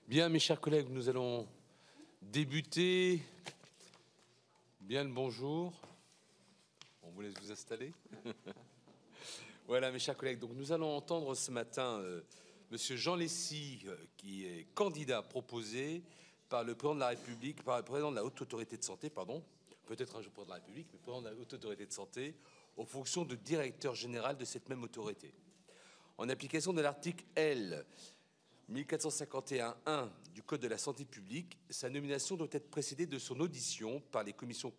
Bien, mes chers collègues, nous allons débuter. Bien le bonjour. On vous laisse vous installer. Voilà, mes chers collègues, donc nous allons entendre ce matin Monsieur Jean Lesy, qui est candidat proposé par le président de la République, par le président de la Haute Autorité de Santé, pardon, peut-être un jour président de la République, mais président de la Haute Autorité de Santé, aux fonctions de directeur général de cette même autorité. En application de l'article L. 1451.1 du Code de la santé publique, sa nomination doit être précédée de son audition par les commissions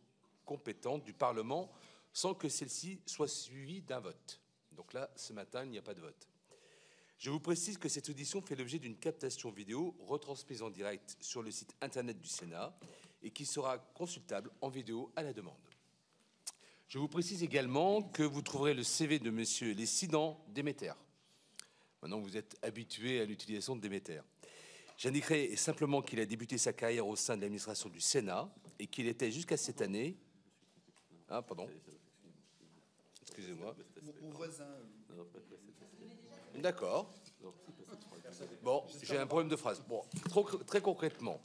compétentes du Parlement sans que celle-ci soit suivie d'un vote. Donc là, ce matin, il n'y a pas de vote. Je vous précise que cette audition fait l'objet d'une captation vidéo retransmise en direct sur le site internet du Sénat et qui sera consultable en vidéo à la demande. Je vous précise également que vous trouverez le CV de M. Lesy dans Déméter. Maintenant, vous êtes habitué à l'utilisation de Déméter. J'indiquerai simplement qu'il a débuté sa carrière au sein de l'administration du Sénat et qu'il était jusqu'à cette année... Ah, pardon. Excusez-moi. Mon voisin... D'accord. Bon, j'ai un problème de phrase. Bon, très concrètement,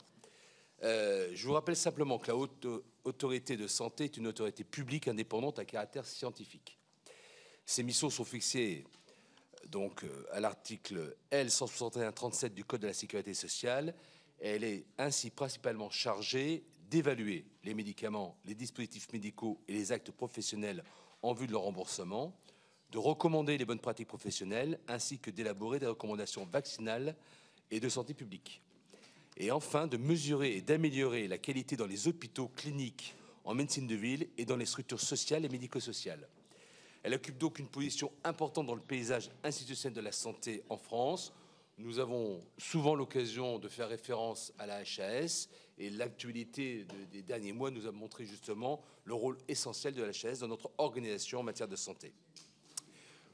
je vous rappelle simplement que la Haute Autorité de Santé est une autorité publique indépendante à caractère scientifique. Ses missions sont fixées donc à l'article L. 161-37 du Code de la sécurité sociale. Elle est ainsi principalement chargée d'évaluer les médicaments, les dispositifs médicaux et les actes professionnels en vue de leur remboursement, de recommander les bonnes pratiques professionnelles, ainsi que d'élaborer des recommandations vaccinales et de santé publique. Et enfin, de mesurer et d'améliorer la qualité dans les hôpitaux, cliniques, en médecine de ville et dans les structures sociales et médico-sociales. Elle occupe donc une position importante dans le paysage institutionnel de la santé en France. Nous avons souvent l'occasion de faire référence à la HAS et l'actualité des derniers mois nous a montré justement le rôle essentiel de la HAS dans notre organisation en matière de santé.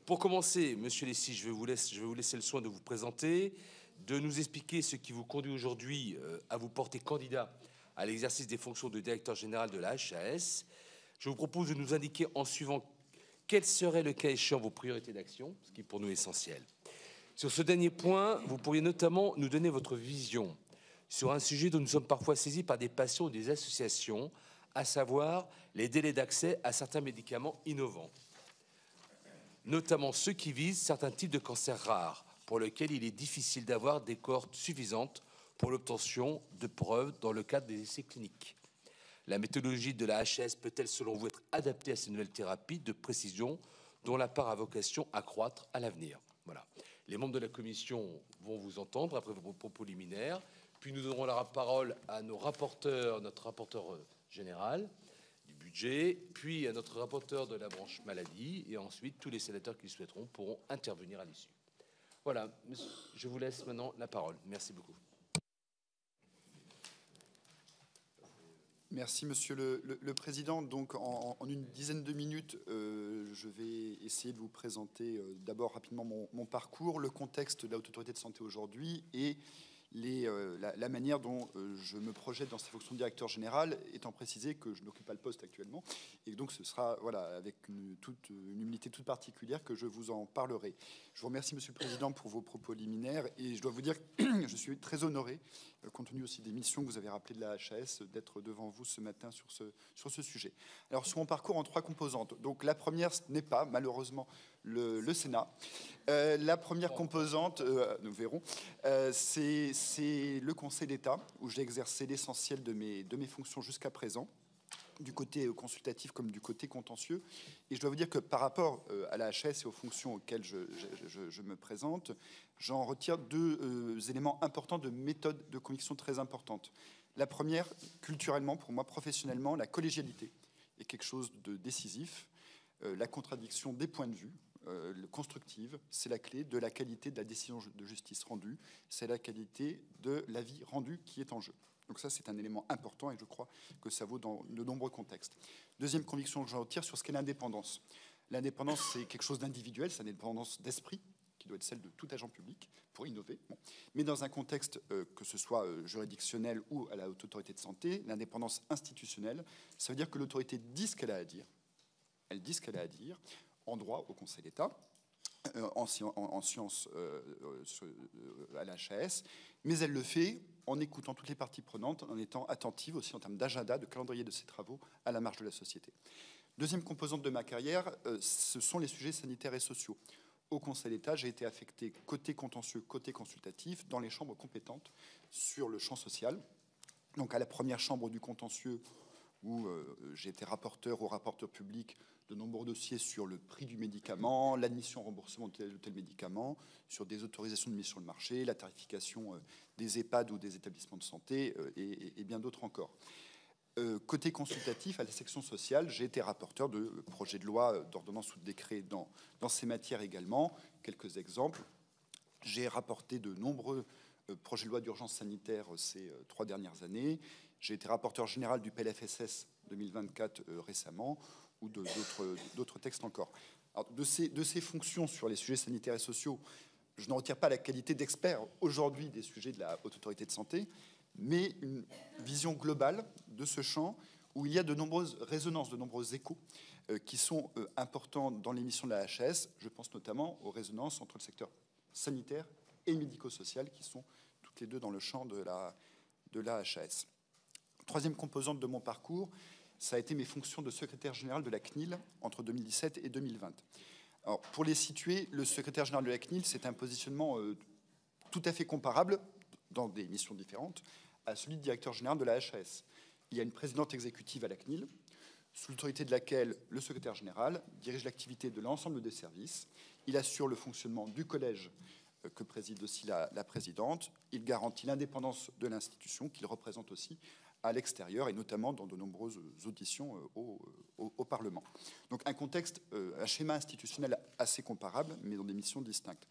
Pour commencer, Monsieur Lesy, je vais vous laisser le soin de vous présenter, de nous expliquer ce qui vous conduit aujourd'hui à vous porter candidat à l'exercice des fonctions de directeur général de la HAS. Je vous propose de nous indiquer en suivant quelles seraient, le cas échéant, vos priorités d'action, ce qui est pour nous essentiel. Sur ce dernier point, vous pourriez notamment nous donner votre vision sur un sujet dont nous sommes parfois saisis par des patients ou des associations, à savoir les délais d'accès à certains médicaments innovants, notamment ceux qui visent certains types de cancers rares, pour lesquels il est difficile d'avoir des cohortes suffisantes pour l'obtention de preuves dans le cadre des essais cliniques. La méthodologie de la HAS peut-elle, selon vous, être adaptée à ces nouvelles thérapies de précision dont la part a vocation à croître à l'avenir? Voilà. Les membres de la commission vont vous entendre après vos propos liminaires, puis nous donnerons la parole à nos rapporteurs, notre rapporteur général du budget, puis à notre rapporteur de la branche maladie, et ensuite tous les sénateurs qui le souhaiteront pourront intervenir à l'issue. Voilà, je vous laisse maintenant la parole. Merci beaucoup. Merci, Monsieur le Président. Donc, en une dizaine de minutes, je vais essayer de vous présenter d'abord rapidement mon parcours, le contexte de la Haute Autorité de Santé aujourd'hui et la manière dont je me projette dans ces fonctions de directeur général, étant précisé que je n'occupe pas le poste actuellement. Et donc, ce sera voilà, avec une humilité toute particulière que je vous en parlerai. Je vous remercie, Monsieur le Président, pour vos propos liminaires. Et je dois vous dire que je suis très honoré, compte tenu aussi des missions que vous avez rappelées de la HAS, d'être devant vous ce matin sur ce sujet. Alors, sur mon parcours en 3 composantes. Donc, la première, ce n'est pas, malheureusement, le Sénat. La première composante, nous verrons, c'est le Conseil d'État, où j'ai exercé l'essentiel de mes fonctions jusqu'à présent, du côté consultatif comme du côté contentieux. Et je dois vous dire que par rapport à la HAS et aux fonctions auxquelles je me présente, j'en retire 2 éléments importants de méthode de conviction très importantes. La première, culturellement, pour moi, professionnellement, la collégialité est quelque chose de décisif. La contradiction des points de vue constructive, c'est la clé de la qualité de la décision de justice rendue, c'est la qualité de l'avis rendu qui est en jeu. Donc ça, c'est un élément important et je crois que ça vaut dans de nombreux contextes. Deuxième conviction que j'en retire sur ce qu'est l'indépendance. L'indépendance, c'est quelque chose d'individuel, c'est une indépendance d'esprit qui doit être celle de tout agent public pour innover. Bon. Mais dans un contexte, que ce soit juridictionnel ou à la Haute Autorité de Santé, l'indépendance institutionnelle, ça veut dire que l'autorité dit ce qu'elle a à dire. Elle dit ce qu'elle a à dire en droit au Conseil d'État. en sciences à l'HAS, mais elle le fait en écoutant toutes les parties prenantes, en étant attentive aussi en termes d'agenda, de calendrier de ses travaux à la marge de la société. Deuxième composante de ma carrière, ce sont les sujets sanitaires et sociaux. Au Conseil d'État, j'ai été affecté côté contentieux, côté consultatif, dans les chambres compétentes sur le champ social. Donc à la première chambre du contentieux, où j'ai été rapporteur au rapporteur public de nombreux dossiers sur le prix du médicament, l'admission remboursement de tel ou tel médicament, sur des autorisations de mise sur le marché, la tarification des EHPAD ou des établissements de santé et bien d'autres encore. Côté consultatif, à la section sociale, j'ai été rapporteur de projets de loi, d'ordonnances ou de décrets dans ces matières également. Quelques exemples. J'ai rapporté de nombreux projets de loi d'urgence sanitaire ces 3 dernières années. J'ai été rapporteur général du PLFSS 2024 récemment, ou d'autres textes encore. Alors, de ces fonctions sur les sujets sanitaires et sociaux, je ne retire pas la qualité d'expert aujourd'hui des sujets de la Haute Autorité de Santé, mais une vision globale de ce champ où il y a de nombreuses résonances, de nombreux échos qui sont importants dans les missions de la HAS. Je pense notamment aux résonances entre le secteur sanitaire et médico-social qui sont toutes les deux dans le champ de la HAS. Troisième composante de mon parcours, ça a été mes fonctions de secrétaire général de la CNIL entre 2017 et 2020. Alors, pour les situer, le secrétaire général de la CNIL, c'est un positionnement tout à fait comparable, dans des missions différentes, à celui de directeur général de la HAS. Il y a une présidente exécutive à la CNIL, sous l'autorité de laquelle le secrétaire général dirige l'activité de l'ensemble des services. Il assure le fonctionnement du collège que préside aussi la présidente. Il garantit l'indépendance de l'institution qu'il représente aussi à l'extérieur et notamment dans de nombreuses auditions au Parlement. Donc un contexte, un schéma institutionnel assez comparable, mais dans des missions distinctes.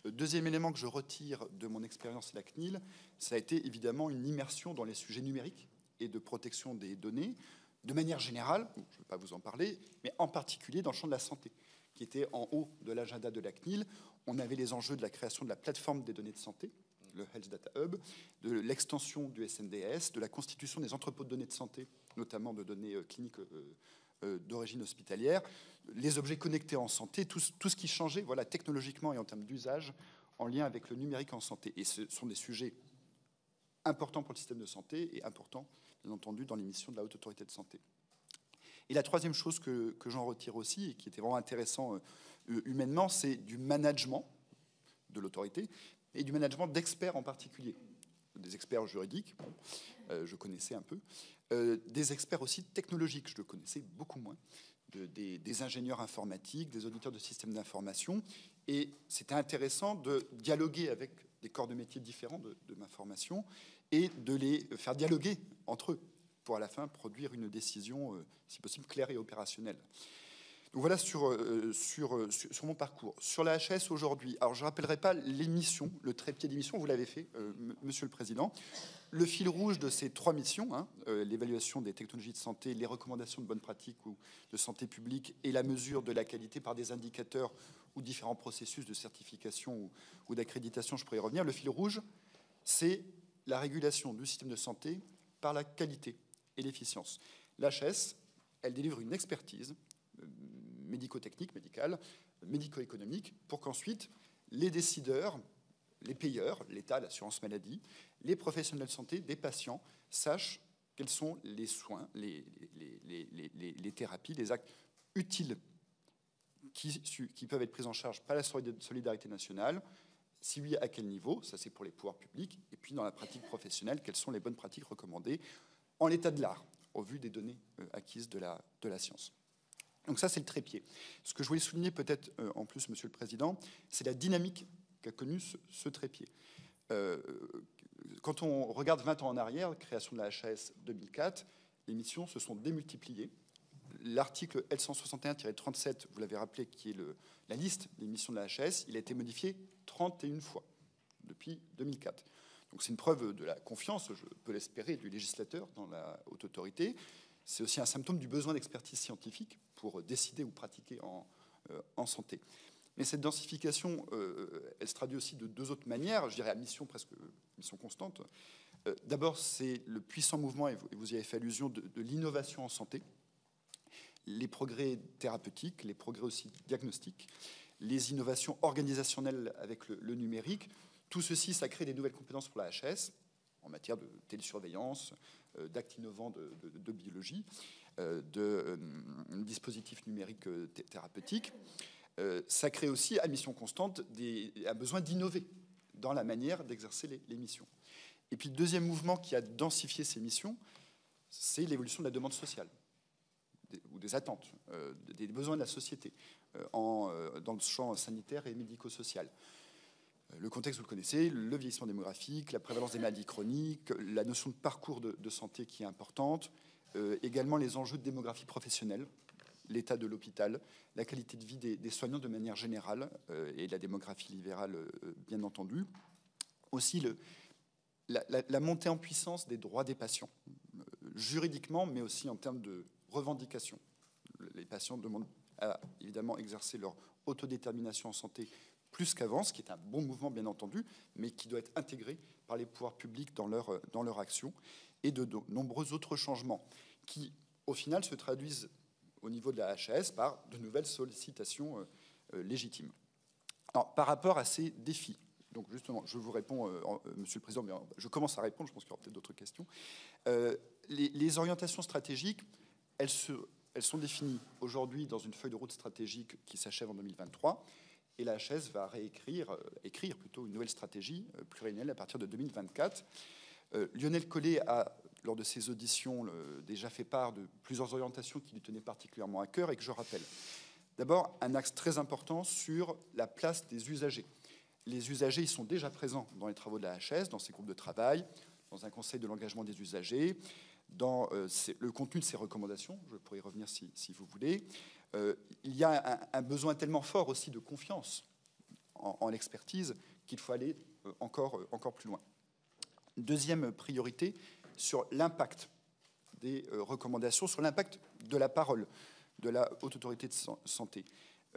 Deuxième élément que je retire de mon expérience à la CNIL, ça a été évidemment une immersion dans les sujets numériques et de protection des données, de manière générale, je ne vais pas vous en parler, mais en particulier dans le champ de la santé, qui était en haut de l'agenda de la CNIL. On avait les enjeux de la création de la plateforme des données de santé, le Health Data Hub, de l'extension du SNDS, de la constitution des entrepôts de données de santé, notamment de données cliniques d'origine hospitalière, les objets connectés en santé, tout ce qui changeait voilà, technologiquement et en termes d'usage en lien avec le numérique en santé. Et ce sont des sujets importants pour le système de santé et importants, bien entendu, dans les missions de la Haute Autorité de Santé. Et la troisième chose que j'en retire aussi, et qui était vraiment intéressant humainement, c'est du management de l'autorité, et du management d'experts en particulier. Des experts juridiques, bon, je connaissais un peu, des experts aussi technologiques, je le connaissais beaucoup moins, des ingénieurs informatiques, des auditeurs de systèmes d'information, et c'était intéressant de dialoguer avec des corps de métiers différents de ma formation et de les faire dialoguer entre eux pour à la fin produire une décision, si possible, claire et opérationnelle. Donc voilà sur mon parcours. Sur la HAS aujourd'hui, alors je ne rappellerai pas les missions, le trépied des missions, vous l'avez fait, Monsieur le Président. Le fil rouge de ces 3 missions, hein, l'évaluation des technologies de santé, les recommandations de bonnes pratiques ou de santé publique et la mesure de la qualité par des indicateurs ou différents processus de certification ou d'accréditation, je pourrais y revenir. Le fil rouge, c'est la régulation du système de santé par la qualité et l'efficience. L'HAS, elle délivre une expertise médico-technique, médicale, médico-économique, pour qu'ensuite les décideurs, les payeurs, l'État, l'assurance maladie, les professionnels de santé, des patients, sachent quels sont les soins, les thérapies, les actes utiles qui peuvent être pris en charge par la solidarité nationale. Si oui, à quel niveau? Ça, c'est pour les pouvoirs publics. Et puis, dans la pratique professionnelle, quelles sont les bonnes pratiques recommandées en l'état de l'art, au vu des données acquises de la science. Donc ça, c'est le trépied. Ce que je voulais souligner peut-être en plus, Monsieur le Président, c'est la dynamique qu'a connue ce trépied. Quand on regarde 20 ans en arrière, création de la HAS 2004, les missions se sont démultipliées. L'article L161-37, vous l'avez rappelé, qui est la liste des missions de la HAS, il a été modifié 31 fois depuis 2004. Donc c'est une preuve de la confiance, je peux l'espérer, du législateur dans la haute autorité. C'est aussi un symptôme du besoin d'expertise scientifique pour décider ou pratiquer en santé. Mais cette densification, elle se traduit aussi de 2 autres manières, je dirais à mission presque mission constante. D'abord, c'est le puissant mouvement, et vous y avez fait allusion, de l'innovation en santé, les progrès thérapeutiques, les progrès aussi diagnostiques, les innovations organisationnelles avec le numérique. Tout ceci, ça crée des nouvelles compétences pour la HAS en matière de télésurveillance, d'actes innovants de biologie, de dispositifs numériques thérapeutiques. Ça crée aussi, à mission constante, un besoin d'innover dans la manière d'exercer les missions. Et puis le deuxième mouvement qui a densifié ces missions, c'est l'évolution de la demande sociale, ou des attentes, des besoins de la société dans le champ sanitaire et médico-social. Le contexte, vous le connaissez, le vieillissement démographique, la prévalence des maladies chroniques, la notion de parcours de santé qui est importante, également les enjeux de démographie professionnelle, l'état de l'hôpital, la qualité de vie des soignants de manière générale, et la démographie libérale, bien entendu. Aussi la montée en puissance des droits des patients, juridiquement, mais aussi en termes de revendications. Les patients demandent à, évidemment, exercer leur autodétermination en santé plus qu'avant, ce qui est un bon mouvement, bien entendu, mais qui doit être intégré par les pouvoirs publics dans leur action, et de nombreux autres changements qui, au final, se traduisent au niveau de la HAS par de nouvelles sollicitations légitimes. Alors, par rapport à ces défis, donc justement, je vous réponds, Monsieur le Président, mais je commence à répondre, je pense qu'il y aura peut-être d'autres questions. Les orientations stratégiques, elles sont définies aujourd'hui dans une feuille de route stratégique qui s'achève en 2023, et la HAS va écrire plutôt une nouvelle stratégie pluriannuelle à partir de 2024. Lionel Collet a, lors de ses auditions, déjà fait part de plusieurs orientations qui lui tenaient particulièrement à cœur et que je rappelle. D'abord, un axe très important sur la place des usagers. Les usagers, ils sont déjà présents dans les travaux de la HAS, dans ces groupes de travail, dans un conseil de l'engagement des usagers, dans le contenu de ces recommandations. Je pourrais y revenir si vous voulez. Il y a un besoin tellement fort aussi de confiance en l'expertise qu'il faut aller encore plus loin. Deuxième priorité, sur l'impact des recommandations, sur l'impact de la parole de la Haute Autorité de Santé.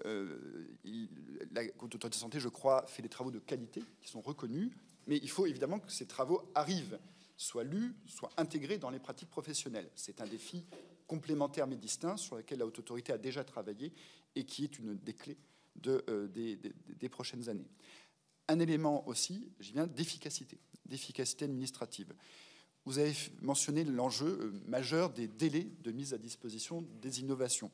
La Haute Autorité de Santé, je crois, fait des travaux de qualité qui sont reconnus, mais il faut évidemment que ces travaux arrivent, soient lus, soient intégrés dans les pratiques professionnelles. C'est un défi complémentaire mais distinct sur lequel la Haute Autorité a déjà travaillé et qui est une des clés des prochaines années. Un élément aussi, j'y viens, d'efficacité administrative. Vous avez mentionné l'enjeu majeur des délais de mise à disposition des innovations.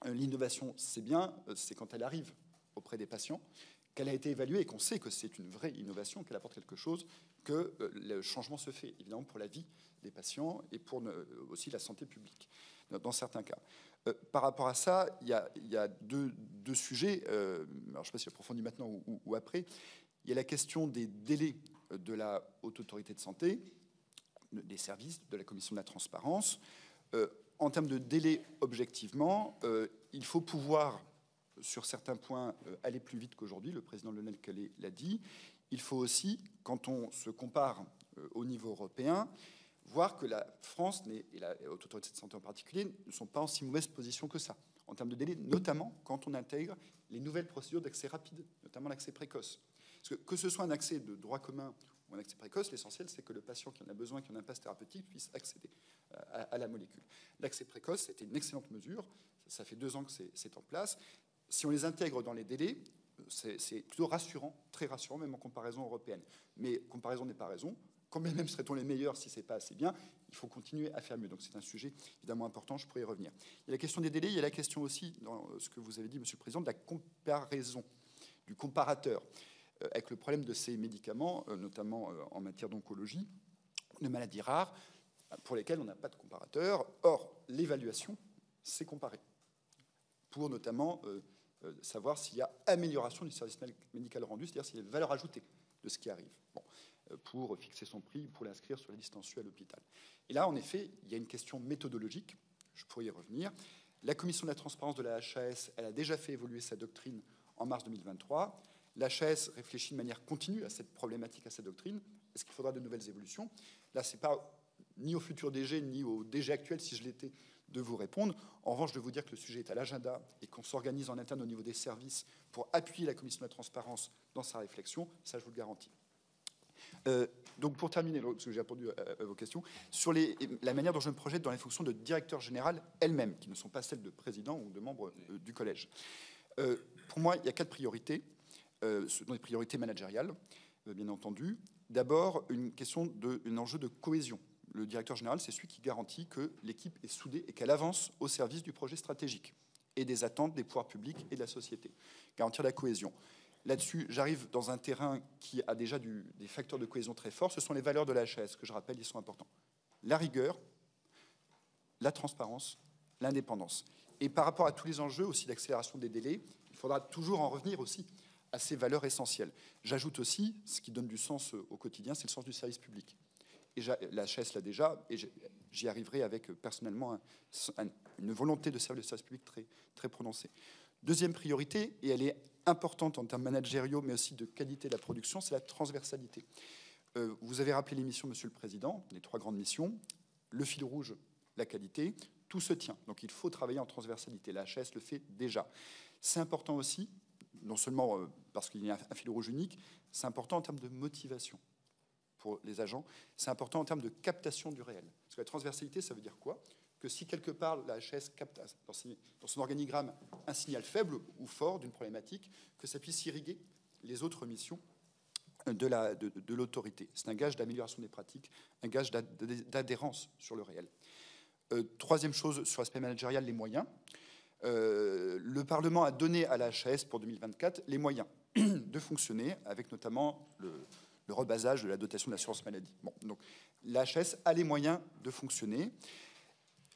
L'innovation, c'est bien, c'est quand elle arrive auprès des patients, qu'elle a été évaluée et qu'on sait que c'est une vraie innovation, qu'elle apporte quelque chose, que le changement se fait, évidemment, pour la vie des patients et pour aussi la santé publique, dans certains cas. Par rapport à ça, il y a deux sujets, alors je ne sais pas si j'approfondis maintenant ou après. Il y a la question des délais de la Haute Autorité de Santé, des services, de la Commission de la transparence. En termes de délai, objectivement, il faut pouvoir, sur certains points, aller plus vite qu'aujourd'hui. Le président Lionel Collet l'a dit. Il faut aussi, quand on se compare au niveau européen, voir que la France, et la Haute Autorité de Santé en particulier, ne sont pas en si mauvaise position que ça, en termes de délai, notamment quand on intègre les nouvelles procédures d'accès rapide, notamment l'accès précoce. Parce que ce soit un accès de droit commun ou un accès précoce, l'essentiel, c'est que le patient qui en a besoin, qui en a un passe thérapeutique, puisse accéder à la molécule. L'accès précoce, c'était une excellente mesure. Ça fait 2 ans que c'est en place. Si on les intègre dans les délais, c'est plutôt rassurant, très rassurant, même en comparaison européenne. Mais comparaison n'est pas raison. Quand même serait-on les meilleurs si ce n'est pas assez bien, il faut continuer à faire mieux. Donc c'est un sujet évidemment important, je pourrais y revenir. Il y a la question des délais, il y a la question aussi, dans ce que vous avez dit, Monsieur le Président, de la comparaison, du comparateur, avec le problème de ces médicaments, notamment en matière d'oncologie, de maladies rares, pour lesquelles on n'a pas de comparateur. Or, l'évaluation, c'est comparer, pour notamment savoir s'il y a amélioration du service médical rendu, c'est-à-dire s'il y a une valeur ajoutée de ce qui arrive. Bon. Pour fixer son prix, pour l'inscrire sur la liste en à l'hôpital. Et là, en effet, il y a une question méthodologique, je pourrais y revenir. La Commission de la transparence de la HAS, elle a déjà fait évoluer sa doctrine en mars 2023. La HAS réfléchit de manière continue à cette problématique, à cette doctrine. Est-ce qu'il faudra de nouvelles évolutions? Là, ce n'est pas ni au futur DG, ni au DG actuel, si je l'étais, de vous répondre. En revanche, de vous dire que le sujet est à l'agenda et qu'on s'organise en interne au niveau des services pour appuyer la Commission de la transparence dans sa réflexion, ça, je vous le garantis. Donc pour terminer, parce que j'ai répondu à vos questions, sur la manière dont je me projette dans les fonctions de directeur général elles-mêmes, qui ne sont pas celles de président ou de membre du collège. Pour moi, il y a 4 priorités, ce sont des priorités managériales, bien entendu. D'abord, un enjeu de cohésion. Le directeur général, c'est celui qui garantit que l'équipe est soudée et qu'elle avance au service du projet stratégique et des attentes des pouvoirs publics et de la société. Garantir la cohésion. Là-dessus, j'arrive dans un terrain qui a déjà des facteurs de cohésion très forts. Ce sont les valeurs de la HAS, que je rappelle, ils sont importants. La rigueur, la transparence, l'indépendance. Et par rapport à tous les enjeux aussi d'accélération des délais, il faudra toujours en revenir aussi à ces valeurs essentielles. J'ajoute aussi, ce qui donne du sens au quotidien, c'est le sens du service public. Et la HAS l'a déjà, et j'y arriverai avec personnellement une volonté de servir le service public très, très prononcée. Deuxième priorité, et elle est importante en termes managériaux, mais aussi de qualité de la production, c'est la transversalité. Vous avez rappelé les missions, Monsieur le Président, les 3 grandes missions. Le fil rouge, la qualité, tout se tient. Donc il faut travailler en transversalité. La HAS le fait déjà. C'est important aussi, non seulement parce qu'il y a un fil rouge unique, c'est important en termes de motivation pour les agents, c'est important en termes de captation du réel. Parce que la transversalité, ça veut dire quoi? Que si quelque part la HAS capte dans son organigramme un signal faible ou fort d'une problématique, que ça puisse irriguer les autres missions de l'autorité. C'est un gage d'amélioration des pratiques, un gage d'adhérence sur le réel. Troisième chose sur l'aspect managérial, les moyens. Le Parlement a donné à la HAS pour 2024 les moyens de fonctionner, avec notamment le rebasage de la dotation de l'assurance maladie. Bon, donc la HAS a les moyens de fonctionner.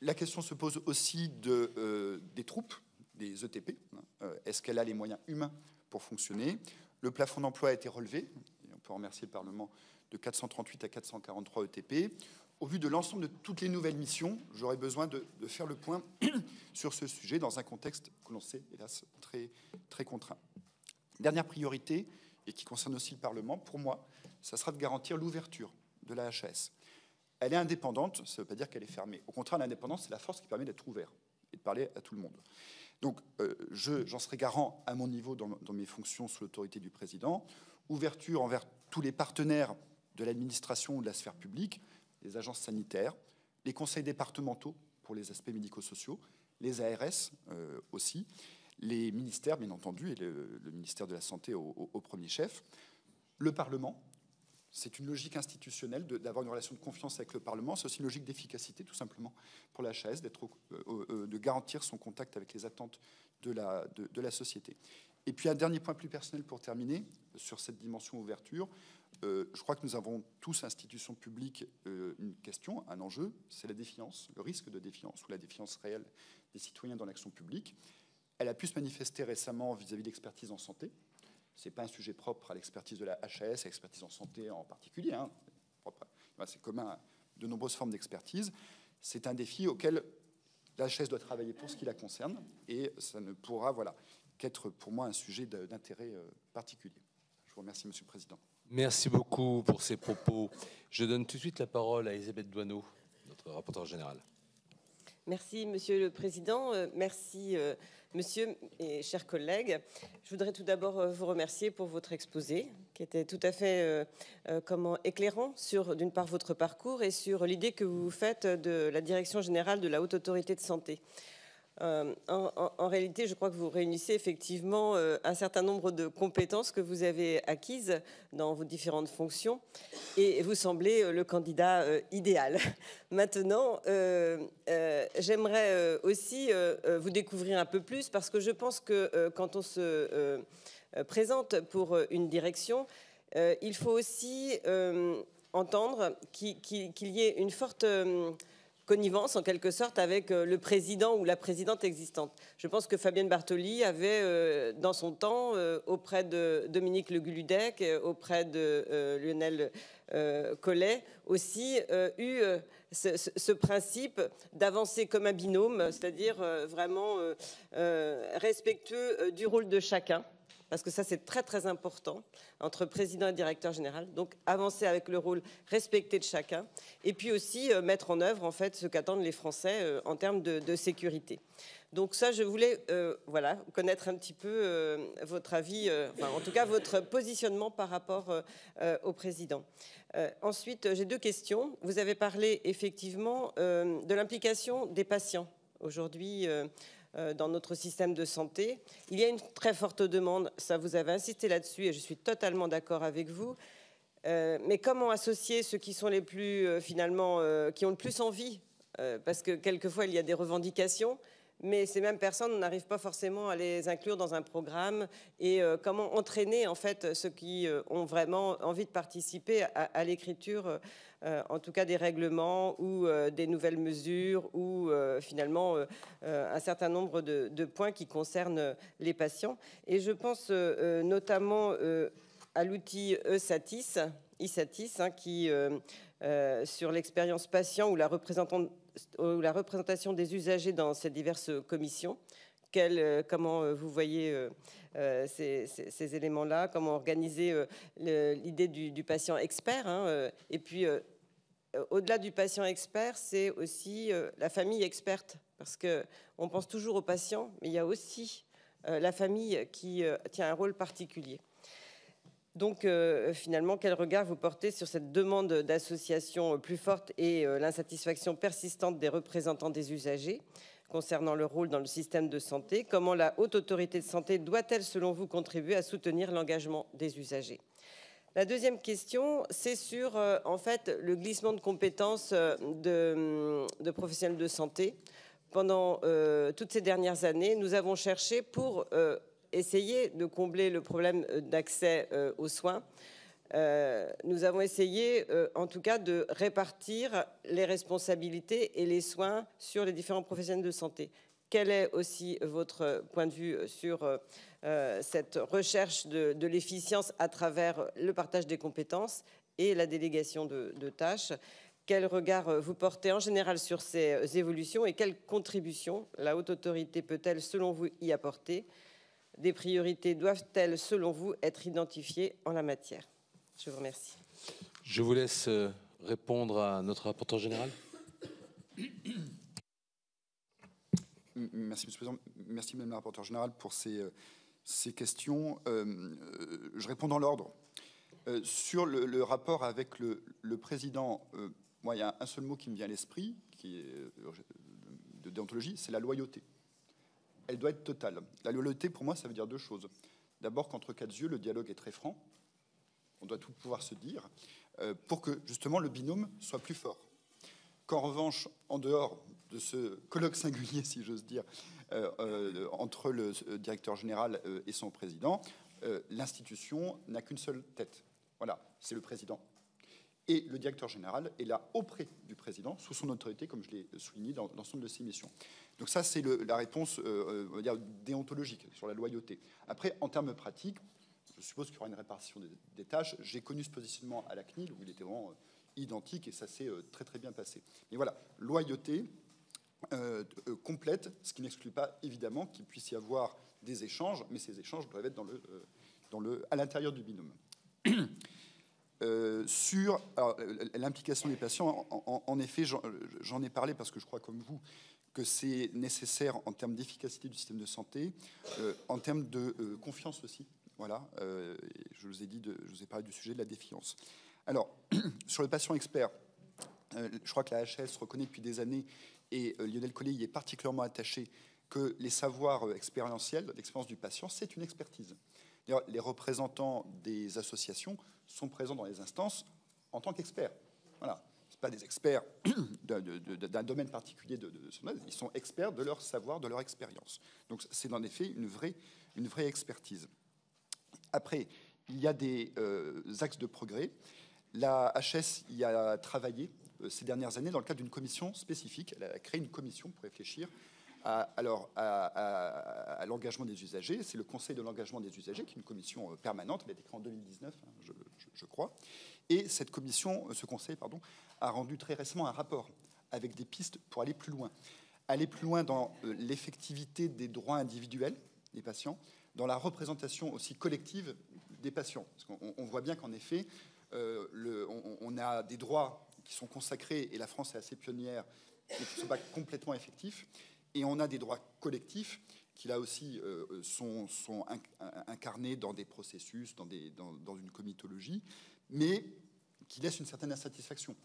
La question se pose aussi des troupes, des ETP. Est-ce qu'elle a les moyens humains pour fonctionner? Le plafond d'emploi a été relevé, et on peut remercier le Parlement, de 438 à 443 ETP. Au vu de l'ensemble de toutes les nouvelles missions, j'aurais besoin de faire le point sur ce sujet dans un contexte que l'on sait, hélas, très, très contraint. Dernière priorité, et qui concerne aussi le Parlement, pour moi, ça sera de garantir l'ouverture de la HAS. Elle est indépendante, ça ne veut pas dire qu'elle est fermée. Au contraire, l'indépendance, c'est la force qui permet d'être ouvert et de parler à tout le monde. Donc, j'en serai garant à mon niveau dans mes fonctions sous l'autorité du président. Ouverture envers tous les partenaires de l'administration ou de la sphère publique, les agences sanitaires, les conseils départementaux pour les aspects médico-sociaux, les ARS aussi, les ministères, bien entendu, et le ministère de la Santé au premier chef, le Parlement. C'est une logique institutionnelle d'avoir une relation de confiance avec le Parlement. C'est aussi une logique d'efficacité, tout simplement, pour la HAS, de garantir son contact avec les attentes de la société. Et puis, un dernier point plus personnel pour terminer, sur cette dimension ouverture. Je crois que nous avons tous, institutions publiques, une question, un enjeu, c'est la défiance, le risque de défiance ou la défiance réelle des citoyens dans l'action publique. Elle a pu se manifester récemment vis-à-vis de l'expertise en santé. Ce n'est pas un sujet propre à l'expertise de la HAS, à l'expertise en santé en particulier. Hein. C'est commun à de nombreuses formes d'expertise. C'est un défi auquel la HAS doit travailler pour ce qui la concerne, et ça ne pourra qu'être pour moi un sujet d'intérêt particulier. Je vous remercie, Monsieur le Président. Merci beaucoup pour ces propos. Je donne tout de suite la parole à Elisabeth Doineau, notre rapporteure générale. Merci, Monsieur le Président. Merci, Monsieur et chers collègues. Je voudrais tout d'abord vous remercier pour votre exposé, qui était tout à fait éclairant sur, d'une part, votre parcours et sur l'idée que vous faites de la Direction générale de la Haute Autorité de Santé. En réalité, je crois que vous réunissez effectivement un certain nombre de compétences que vous avez acquises dans vos différentes fonctions et vous semblez le candidat idéal. Maintenant, j'aimerais aussi vous découvrir un peu plus parce que je pense que quand on se présente pour une direction, il faut aussi entendre qu'il y ait une forte connivence en quelque sorte avec le président ou la présidente existante. Je pense que Fabienne Bartoli avait dans son temps auprès de Dominique Le Guludec, auprès de Lionel Collet aussi eu ce principe d'avancer comme un binôme, c'est-à-dire vraiment respectueux du rôle de chacun. Parce que ça, c'est très, très important entre président et directeur général. Donc, avancer avec le rôle respecté de chacun. Et puis aussi, mettre en œuvre, en fait, ce qu'attendent les Français en termes de sécurité. Donc ça, je voulais connaître un petit peu votre avis, en tout cas, votre positionnement par rapport au président. Ensuite, j'ai 2 questions. Vous avez parlé, effectivement, de l'implication des patients. Aujourd'hui, dans notre système de santé. Il y a une très forte demande, ça vous avez insisté là-dessus et je suis totalement d'accord avec vous. Mais comment associer ceux qui sont les plus, finalement, qui ont le plus envie, parce que quelquefois il y a des revendications, mais ces mêmes personnes, on n'arrive pas forcément à les inclure dans un programme, et comment entraîner en fait ceux qui ont vraiment envie de participer à l'écriture, en tout cas des règlements ou des nouvelles mesures ou finalement un certain nombre de points qui concernent les patients. Et je pense notamment à l'outil eSatis, hein, qui, sur l'expérience patient ou la représentation des usagers dans ces diverses commissions. Comment vous voyez ces éléments-là, comment organiser l'idée du patient expert, hein, et puis au-delà du patient expert, c'est aussi la famille experte, parce qu'on pense toujours aux patients, mais il y a aussi la famille qui tient un rôle particulier. Donc, finalement, quel regard vous portez sur cette demande d'association plus forte et l'insatisfaction persistante des représentants des usagers concernant leur rôle dans le système de santé? Comment la Haute Autorité de Santé doit-elle, selon vous, contribuer à soutenir l'engagement des usagers? La deuxième question, c'est sur, en fait, le glissement de compétences de professionnels de santé. Pendant toutes ces dernières années, nous avons cherché pour essayer de combler le problème d'accès aux soins. Nous avons essayé, en tout cas, de répartir les responsabilités et les soins sur les différents professionnels de santé. Quel est aussi votre point de vue sur cette recherche de l'efficience à travers le partage des compétences et la délégation de tâches? Quel regard vous portez en général sur ces évolutions et quelles contributions la Haute Autorité peut-elle, selon vous, y apporter? Des priorités doivent-elles, selon vous, être identifiées en la matière? Je vous remercie. Je vous laisse répondre à notre rapporteur général. Merci, Monsieur le Président. Merci, Madame la rapporteure générale, pour ces questions. Je réponds dans l'ordre. Sur le rapport avec le Président, moi, il y a un seul mot qui me vient à l'esprit, qui est de déontologie, c'est la loyauté. Elle doit être totale. La loyauté, pour moi, ça veut dire deux choses. D'abord, qu'entre quatre yeux, le dialogue est très franc. On doit tout pouvoir se dire pour que, justement, le binôme soit plus fort. Qu'en revanche, en dehors de ce colloque singulier, si j'ose dire, entre le directeur général et son président, l'institution n'a qu'une seule tête. Voilà, c'est le président. Et le directeur général est là auprès du président, sous son autorité, comme je l'ai souligné dans l'ensemble de ses missions. Donc ça, c'est la réponse on va dire, déontologique sur la loyauté. Après, en termes pratiques, je suppose qu'il y aura une répartition des tâches. J'ai connu ce positionnement à la CNIL, où il était vraiment identique, et ça s'est très très bien passé. Mais voilà, loyauté complète, ce qui n'exclut pas évidemment qu'il puisse y avoir des échanges, mais ces échanges doivent être à l'intérieur du binôme. Sur l'implication des patients, en effet, j'en ai parlé parce que je crois comme vous que c'est nécessaire en termes d'efficacité du système de santé, en termes de confiance aussi. Voilà, je vous ai parlé du sujet de la défiance. Alors, sur le patient expert, je crois que la HAS reconnaît depuis des années, et Lionel Collet y est particulièrement attaché, que les savoirs expérientiels, l'expérience du patient, c'est une expertise. D'ailleurs, les représentants des associations sont présents dans les instances en tant qu'experts. Voilà. Ce pas des experts d'un domaine particulier de son œuvre, ils sont experts de leur savoir, de leur expérience. Donc c'est en effet une vraie expertise. Après, il y a des axes de progrès. La HS y a travaillé ces dernières années dans le cadre d'une commission spécifique. Elle a créé une commission pour réfléchir à l'engagement des usagers. C'est le Conseil de l'engagement des usagers, qui est une commission permanente. Elle a été créée en 2019, je crois. Et cette commission, ce conseil, a rendu très récemment un rapport avec des pistes pour aller plus loin. Aller plus loin dans l'effectivité des droits individuels des patients, dans la représentation aussi collective des patients. Parce qu'on voit bien qu'en effet, on a des droits qui sont consacrés, et la France est assez pionnière, mais qui ne sont pas complètement effectifs. Et on a des droits collectifs qui, là aussi, sont incarnés dans des processus, dans une comitologie, mais qui laissent une certaine insatisfaction.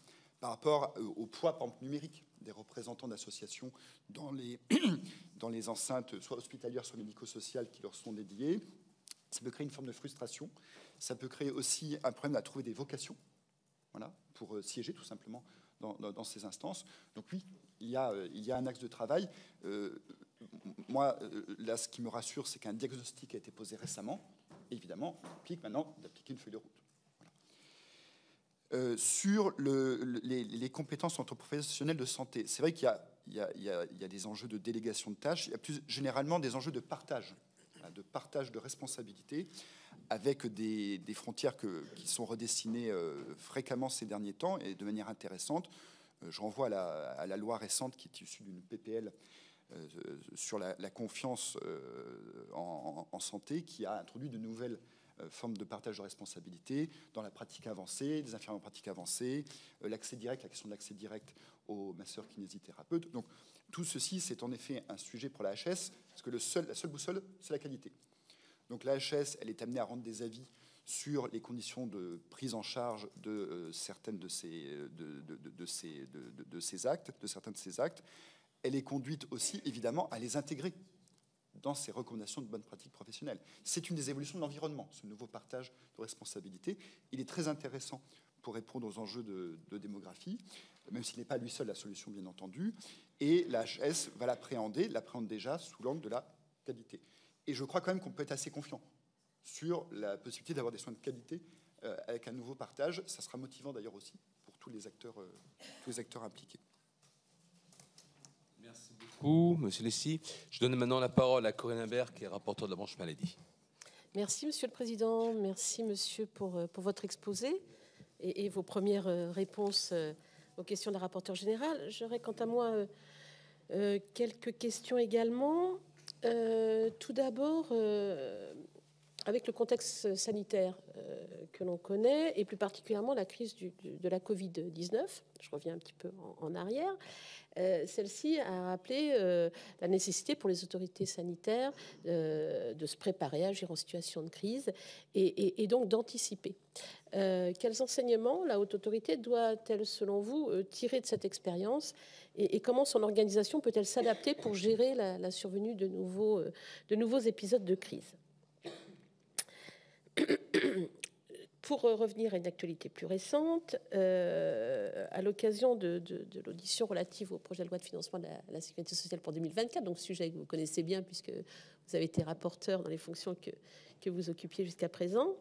par rapport au poids, par exemple, numérique des représentants d'associations dans les enceintes, soit hospitalières, soit médico-sociales, qui leur sont dédiées. Ça peut créer une forme de frustration. Ça peut créer aussi un problème à trouver des vocations, voilà, pour siéger tout simplement dans ces instances. Donc oui, il y a un axe de travail. Moi, là, ce qui me rassure, c'est qu'un diagnostic a été posé récemment. Évidemment, il implique maintenant d'appliquer une feuille de route. Sur les compétences entre professionnels de santé, c'est vrai qu'il y a des enjeux de délégation de tâches, il y a plus généralement des enjeux de partage de responsabilités, avec des frontières qui sont redessinées fréquemment ces derniers temps et de manière intéressante. Je renvoie à la loi récente qui est issue d'une PPL sur la confiance en santé, qui a introduit de nouvelles forme de partage de responsabilité dans la pratique avancée, des infirmiers en pratique avancée, l'accès direct, la question de l'accès direct aux masseurs kinésithérapeutes. Donc tout ceci, c'est en effet un sujet pour la HS, parce que la seule boussole, c'est la qualité. Donc la HS, elle est amenée à rendre des avis sur les conditions de prise en charge de certaines de ces actes. Elle est conduite aussi, évidemment, à les intégrer dans ces recommandations de bonnes pratiques professionnelles. C'est une des évolutions de l'environnement, ce nouveau partage de responsabilités. Il est très intéressant pour répondre aux enjeux de démographie, même s'il n'est pas lui seul la solution, bien entendu. Et la HS va l'appréhende déjà sous l'angle de la qualité. Et je crois quand même qu'on peut être assez confiant sur la possibilité d'avoir des soins de qualité avec un nouveau partage. Ça sera motivant d'ailleurs aussi pour tous les acteurs impliqués. Merci beaucoup, Monsieur Lessy. Je donne maintenant la parole à Corinne Imbert, qui est rapporteure de la branche maladie. Merci, Monsieur le Président. Merci, Monsieur, pour votre exposé et vos premières réponses aux questions de la rapporteure générale. J'aurais, quant à moi, quelques questions également. Tout d'abord, avec le contexte sanitaire que l'on connaît, et plus particulièrement la crise de la Covid-19, je reviens un petit peu en arrière, celle-ci a rappelé la nécessité pour les autorités sanitaires de se préparer à agir en situation de crise et donc d'anticiper. Quels enseignements la haute autorité doit-elle, selon vous, tirer de cette expérience et comment son organisation peut-elle s'adapter pour gérer la survenue de nouveaux épisodes de crise? Pour revenir à une actualité plus récente, à l'occasion de l'audition relative au projet de loi de financement de la sécurité sociale pour 2024, donc sujet que vous connaissez bien puisque vous avez été rapporteur dans les fonctions que vous occupiez jusqu'à présent,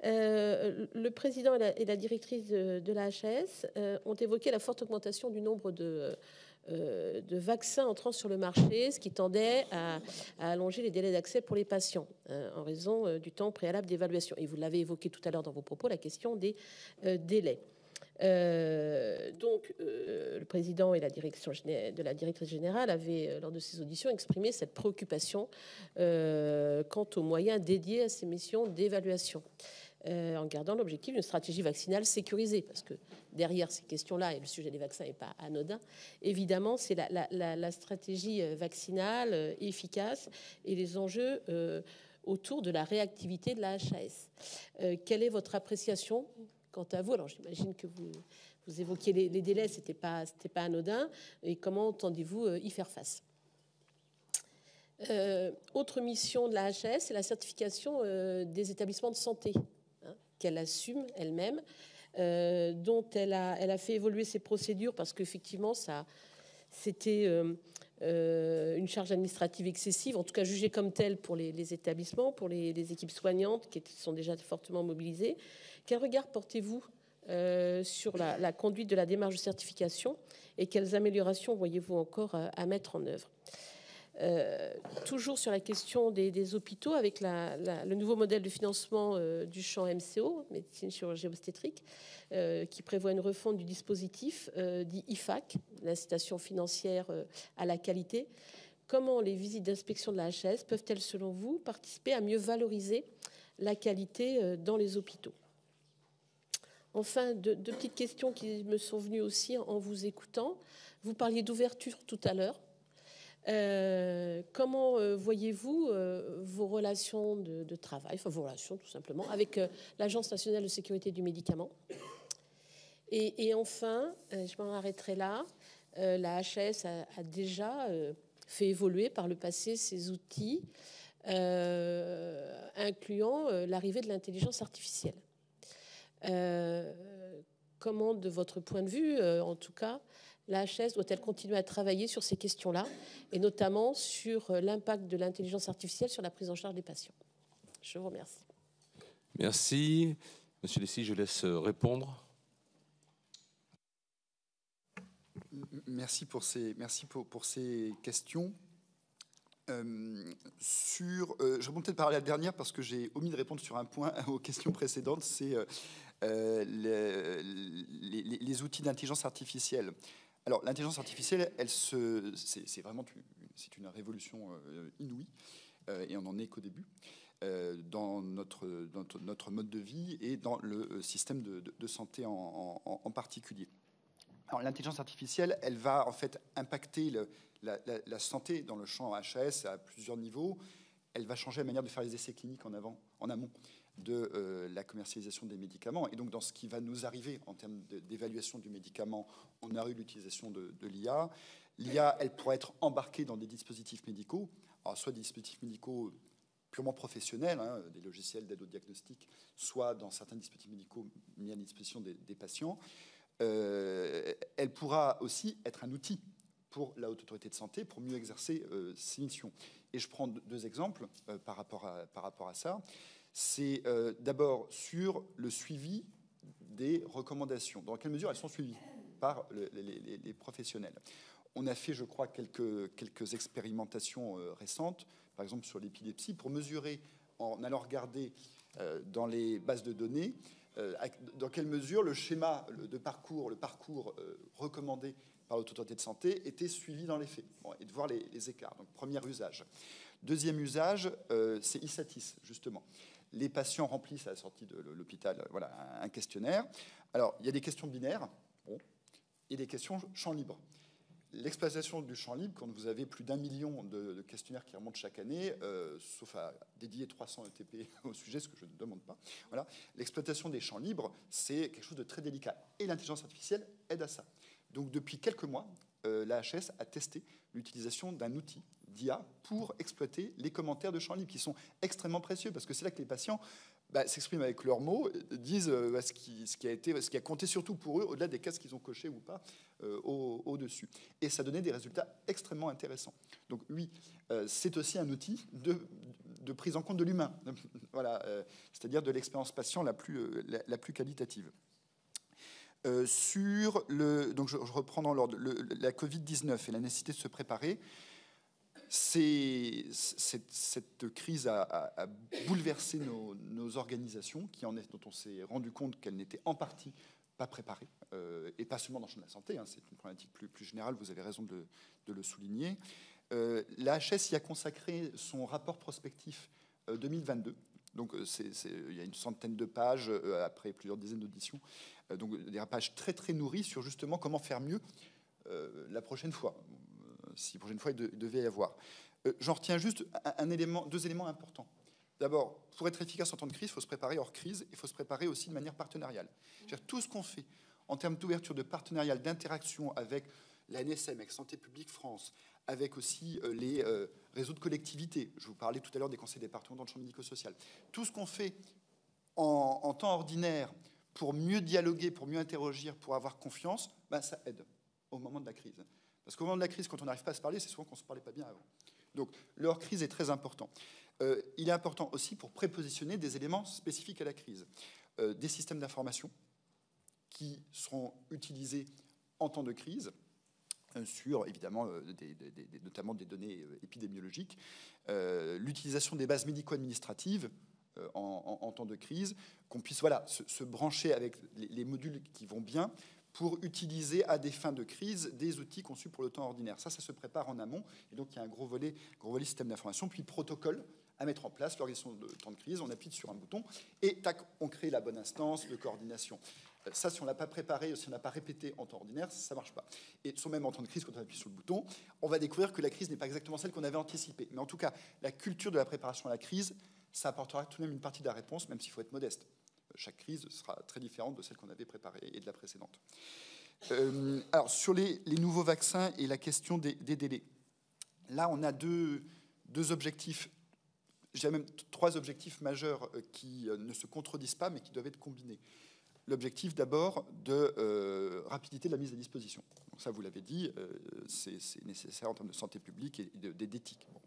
le président et la directrice de la HAS ont évoqué la forte augmentation du nombre de vaccins entrant sur le marché, ce qui tendait à allonger les délais d'accès pour les patients en raison du temps préalable d'évaluation. Et vous l'avez évoqué tout à l'heure dans vos propos, la question des délais. Donc, le président et la directrice générale avaient, lors de ces auditions, exprimé cette préoccupation quant aux moyens dédiés à ces missions d'évaluation. En gardant l'objectif d'une stratégie vaccinale sécurisée, parce que derrière ces questions-là, et le sujet des vaccins n'est pas anodin, évidemment, c'est la stratégie vaccinale efficace et les enjeux autour de la réactivité de la HAS. Quelle est votre appréciation quant à vous? Alors, j'imagine que vous évoquiez les délais, c'était pas anodin, et comment entendez-vous y faire face? Autre mission de la HAS, c'est la certification des établissements de santé, qu'elle assume elle-même, dont elle a fait évoluer ses procédures parce qu'effectivement, c'était une charge administrative excessive, en tout cas jugée comme telle pour les établissements, pour les équipes soignantes qui sont déjà fortement mobilisées. Quel regard portez-vous sur la conduite de la démarche de certification et quelles améliorations voyez-vous encore à mettre en œuvre? Toujours sur la question des hôpitaux, avec le nouveau modèle de financement du champ MCO, médecine chirurgie obstétrique, qui prévoit une refonte du dispositif dit IFAC, l'incitation financière à la qualité. Comment les visites d'inspection de la HAS peuvent-elles, selon vous, participer à mieux valoriser la qualité dans les hôpitaux? Enfin, deux petites questions qui me sont venues aussi en vous écoutant. Vous parliez d'ouverture tout à l'heure. Comment voyez-vous vos relations de travail, enfin vos relations tout simplement, avec l'Agence nationale de sécurité du médicament? Et enfin, je m'en arrêterai là, la HAS a déjà fait évoluer par le passé ses outils, incluant l'arrivée de l'intelligence artificielle. Comment, de votre point de vue, en tout cas, la HAS doit-elle continuer à travailler sur ces questions-là, et notamment sur l'impact de l'intelligence artificielle sur la prise en charge des patients? Je vous remercie. Merci. Monsieur Lessy, je laisse répondre. Merci pour ces questions. Je vais peut-être parler à la dernière parce que j'ai omis de répondre sur un point aux questions précédentes, c'est les outils d'intelligence artificielle. Alors, l'intelligence artificielle, c'est vraiment une révolution inouïe, et on n'en est qu'au début, dans notre mode de vie et dans le système de santé en particulier. Alors, l'intelligence artificielle, elle va en fait impacter la santé dans le champ HAS à plusieurs niveaux. Elle va changer la manière de faire les essais cliniques en amont de la commercialisation des médicaments. Et donc, dans ce qui va nous arriver en termes d'évaluation du médicament, on a eu l'utilisation de l'IA. L'IA, elle pourra être embarquée dans des dispositifs médicaux, alors soit des dispositifs médicaux purement professionnels, hein, des logiciels d'aide au diagnostic, soit dans certains dispositifs médicaux mis à disposition des patients. Elle pourra aussi être un outil pour la Haute Autorité de Santé pour mieux exercer ses missions. Et je prends deux exemples par rapport à ça. C'est d'abord sur le suivi des recommandations. Dans quelle mesure elles sont suivies par les professionnels? On a fait, je crois, quelques expérimentations récentes, par exemple sur l'épilepsie, pour mesurer, en allant regarder dans les bases de données, dans quelle mesure le schéma de parcours, le parcours recommandé par l'autorité de santé était suivi dans les faits, et de voir les écarts. Donc, premier usage. Deuxième usage, c'est ISATIS, justement. Les patients remplissent à la sortie de l'hôpital un questionnaire. Alors, il y a des questions binaires et des questions champ libre. L'exploitation du champ libre, quand vous avez plus d'1 million de questionnaires qui remontent chaque année, sauf à dédier 300 ETP au sujet, ce que je ne demande pas, voilà, l'exploitation des champs libres, c'est quelque chose de très délicat. Et l'intelligence artificielle aide à ça. Donc, depuis quelques mois, la HAS a testé l'utilisation d'un outil d'IA pour exploiter les commentaires de champs libres, qui sont extrêmement précieux, parce que c'est là que les patients s'expriment avec leurs mots, disent ce qui a compté surtout pour eux, au-delà des cases qu'ils ont cochées ou pas au-dessus. Et ça donnait des résultats extrêmement intéressants. Donc oui, c'est aussi un outil de prise en compte de l'humain, voilà, c'est-à-dire de l'expérience patient la plus qualitative. Donc je reprends dans l'ordre, la Covid-19 et la nécessité de se préparer. Cette crise a bouleversé nos organisations, dont on s'est rendu compte qu'elles n'étaient en partie pas préparées, et pas seulement dans le champ de la santé, hein, c'est une problématique plus générale, vous avez raison de le souligner. La HAS y a consacré son rapport prospectif 2022. Donc, il y a une centaine de pages, après plusieurs dizaines d'auditions, donc des pages très, très nourries sur justement comment faire mieux la prochaine fois, si prochaine fois il devait y avoir. J'en retiens juste deux éléments importants. D'abord, pour être efficace en temps de crise, il faut se préparer hors crise, il faut se préparer aussi de manière partenariale. C'est-à-dire, tout ce qu'on fait en termes d'ouverture de partenariat, d'interaction avec l'ANSM, avec Santé publique France, avec aussi les réseaux de collectivités. Je vous parlais tout à l'heure des conseils départementaux dans le champ médico-social. Tout ce qu'on fait en temps ordinaire pour mieux dialoguer, pour mieux interroger, pour avoir confiance, ça aide au moment de la crise. Parce qu'au moment de la crise, quand on n'arrive pas à se parler, c'est souvent qu'on ne se parlait pas bien avant. Donc, le hors-crise est très important. Il est important aussi pour prépositionner des éléments spécifiques à la crise. Des systèmes d'information qui seront utilisés en temps de crise, sur, évidemment, notamment des données épidémiologiques, l'utilisation des bases médico-administratives en temps de crise, qu'on puisse se brancher avec les modules qui vont bien pour utiliser à des fins de crise des outils conçus pour le temps ordinaire. Ça se prépare en amont, et donc il y a un gros volet système d'information, puis protocole à mettre en place, l'organisation de temps de crise, on appuie sur un bouton, et tac, on crée la bonne instance de coordination. Ça, si on ne l'a pas préparé, si on n'a pas répété en temps ordinaire, ça ne marche pas. Et même en temps de crise, quand on appuie sur le bouton, on va découvrir que la crise n'est pas exactement celle qu'on avait anticipée. Mais en tout cas, la culture de la préparation à la crise, ça apportera tout de même une partie de la réponse, même s'il faut être modeste. Chaque crise sera très différente de celle qu'on avait préparée et de la précédente. Alors, sur les nouveaux vaccins et la question des délais, là, on a deux objectifs, j'ai même 3 objectifs majeurs qui ne se contredisent pas, mais qui doivent être combinés. L'objectif, d'abord, de rapidité de la mise à disposition. Donc ça, vous l'avez dit, c'est nécessaire en termes de santé publique et d'éthique. Bon.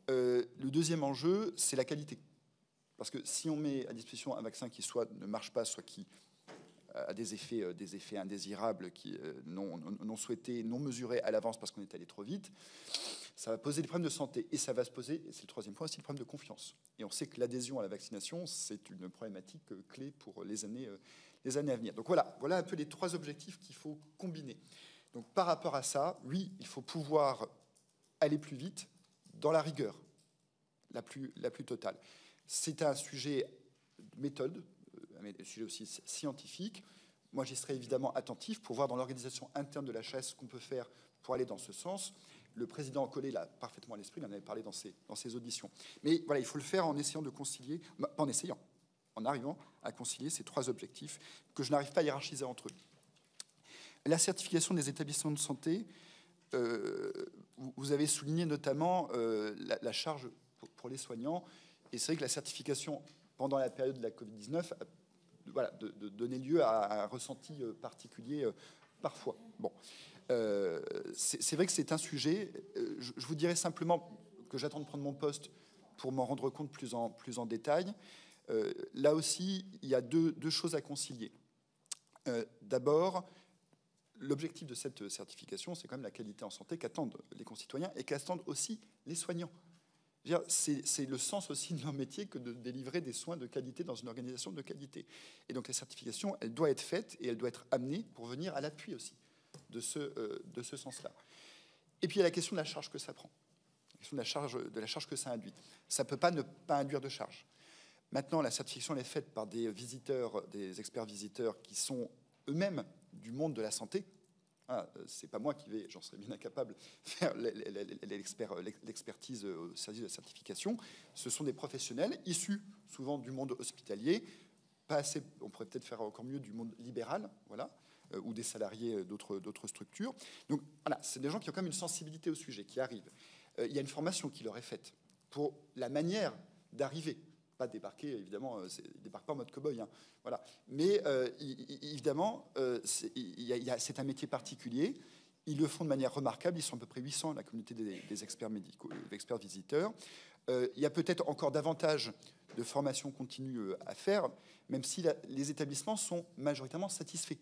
Le deuxième enjeu, c'est la qualité. Parce que si on met à disposition un vaccin qui soit ne marche pas, soit qui a des effets indésirables, non souhaités, non mesurés à l'avance parce qu'on est allé trop vite, ça va poser des problèmes de santé. Et ça va se poser, et c'est le troisième point, c'est le problème de confiance. Et on sait que l'adhésion à la vaccination, c'est une problématique clé pour les années à venir. Donc voilà un peu les 3 objectifs qu'il faut combiner. Donc par rapport à ça, oui, il faut pouvoir aller plus vite dans la rigueur la plus totale. C'est un sujet de méthode, un sujet aussi scientifique. Moi, j'y serai évidemment attentif pour voir dans l'organisation interne de la HAS ce qu'on peut faire pour aller dans ce sens. Le président Collet l'a parfaitement à l'esprit, il en avait parlé dans ses auditions. Mais voilà, il faut le faire en essayant de concilier, pas en essayant, en arrivant à concilier ces 3 objectifs que je n'arrive pas à hiérarchiser entre eux. La certification des établissements de santé, vous avez souligné notamment la charge pour les soignants. Et c'est vrai que la certification pendant la période de la Covid-19 a donné lieu à un ressenti particulier parfois. Bon, c'est vrai que c'est un sujet. Je vous dirais simplement que j'attends de prendre mon poste pour m'en rendre compte plus en détail. Là aussi, il y a deux choses à concilier. D'abord, l'objectif de cette certification, c'est quand même la qualité en santé qu'attendent les concitoyens et qu'attendent aussi les soignants. C'est le sens aussi de leur métier que de délivrer des soins de qualité dans une organisation de qualité. Et donc la certification, elle doit être faite et elle doit être amenée pour venir à l'appui aussi de ce sens-là. Et puis il y a la question de la charge que ça prend, la question de la charge que ça induit. Ça ne peut pas ne pas induire de charge. Maintenant, la certification elle est faite par des visiteurs, des experts visiteurs qui sont eux-mêmes du monde de la santé. C'est pas moi qui vais, j'en serais bien incapable, faire l'expertise au service de la certification. Ce sont des professionnels issus souvent du monde hospitalier, pas assez, on pourrait peut-être faire encore mieux du monde libéral, voilà, ou des salariés d'autres structures. Donc voilà, c'est des gens qui ont quand même une sensibilité au sujet, qui arrivent. Il y a une formation qui leur est faite pour la manière d'arriver. Pas débarquer, évidemment, ils ne débarquent pas en mode cow-boy, hein, voilà. Mais évidemment, c'est un métier particulier. Ils le font de manière remarquable. Ils sont à peu près 800, la communauté des experts médicaux, des experts visiteurs. Il y a peut-être encore davantage de formation continue à faire, même si les établissements sont majoritairement satisfaits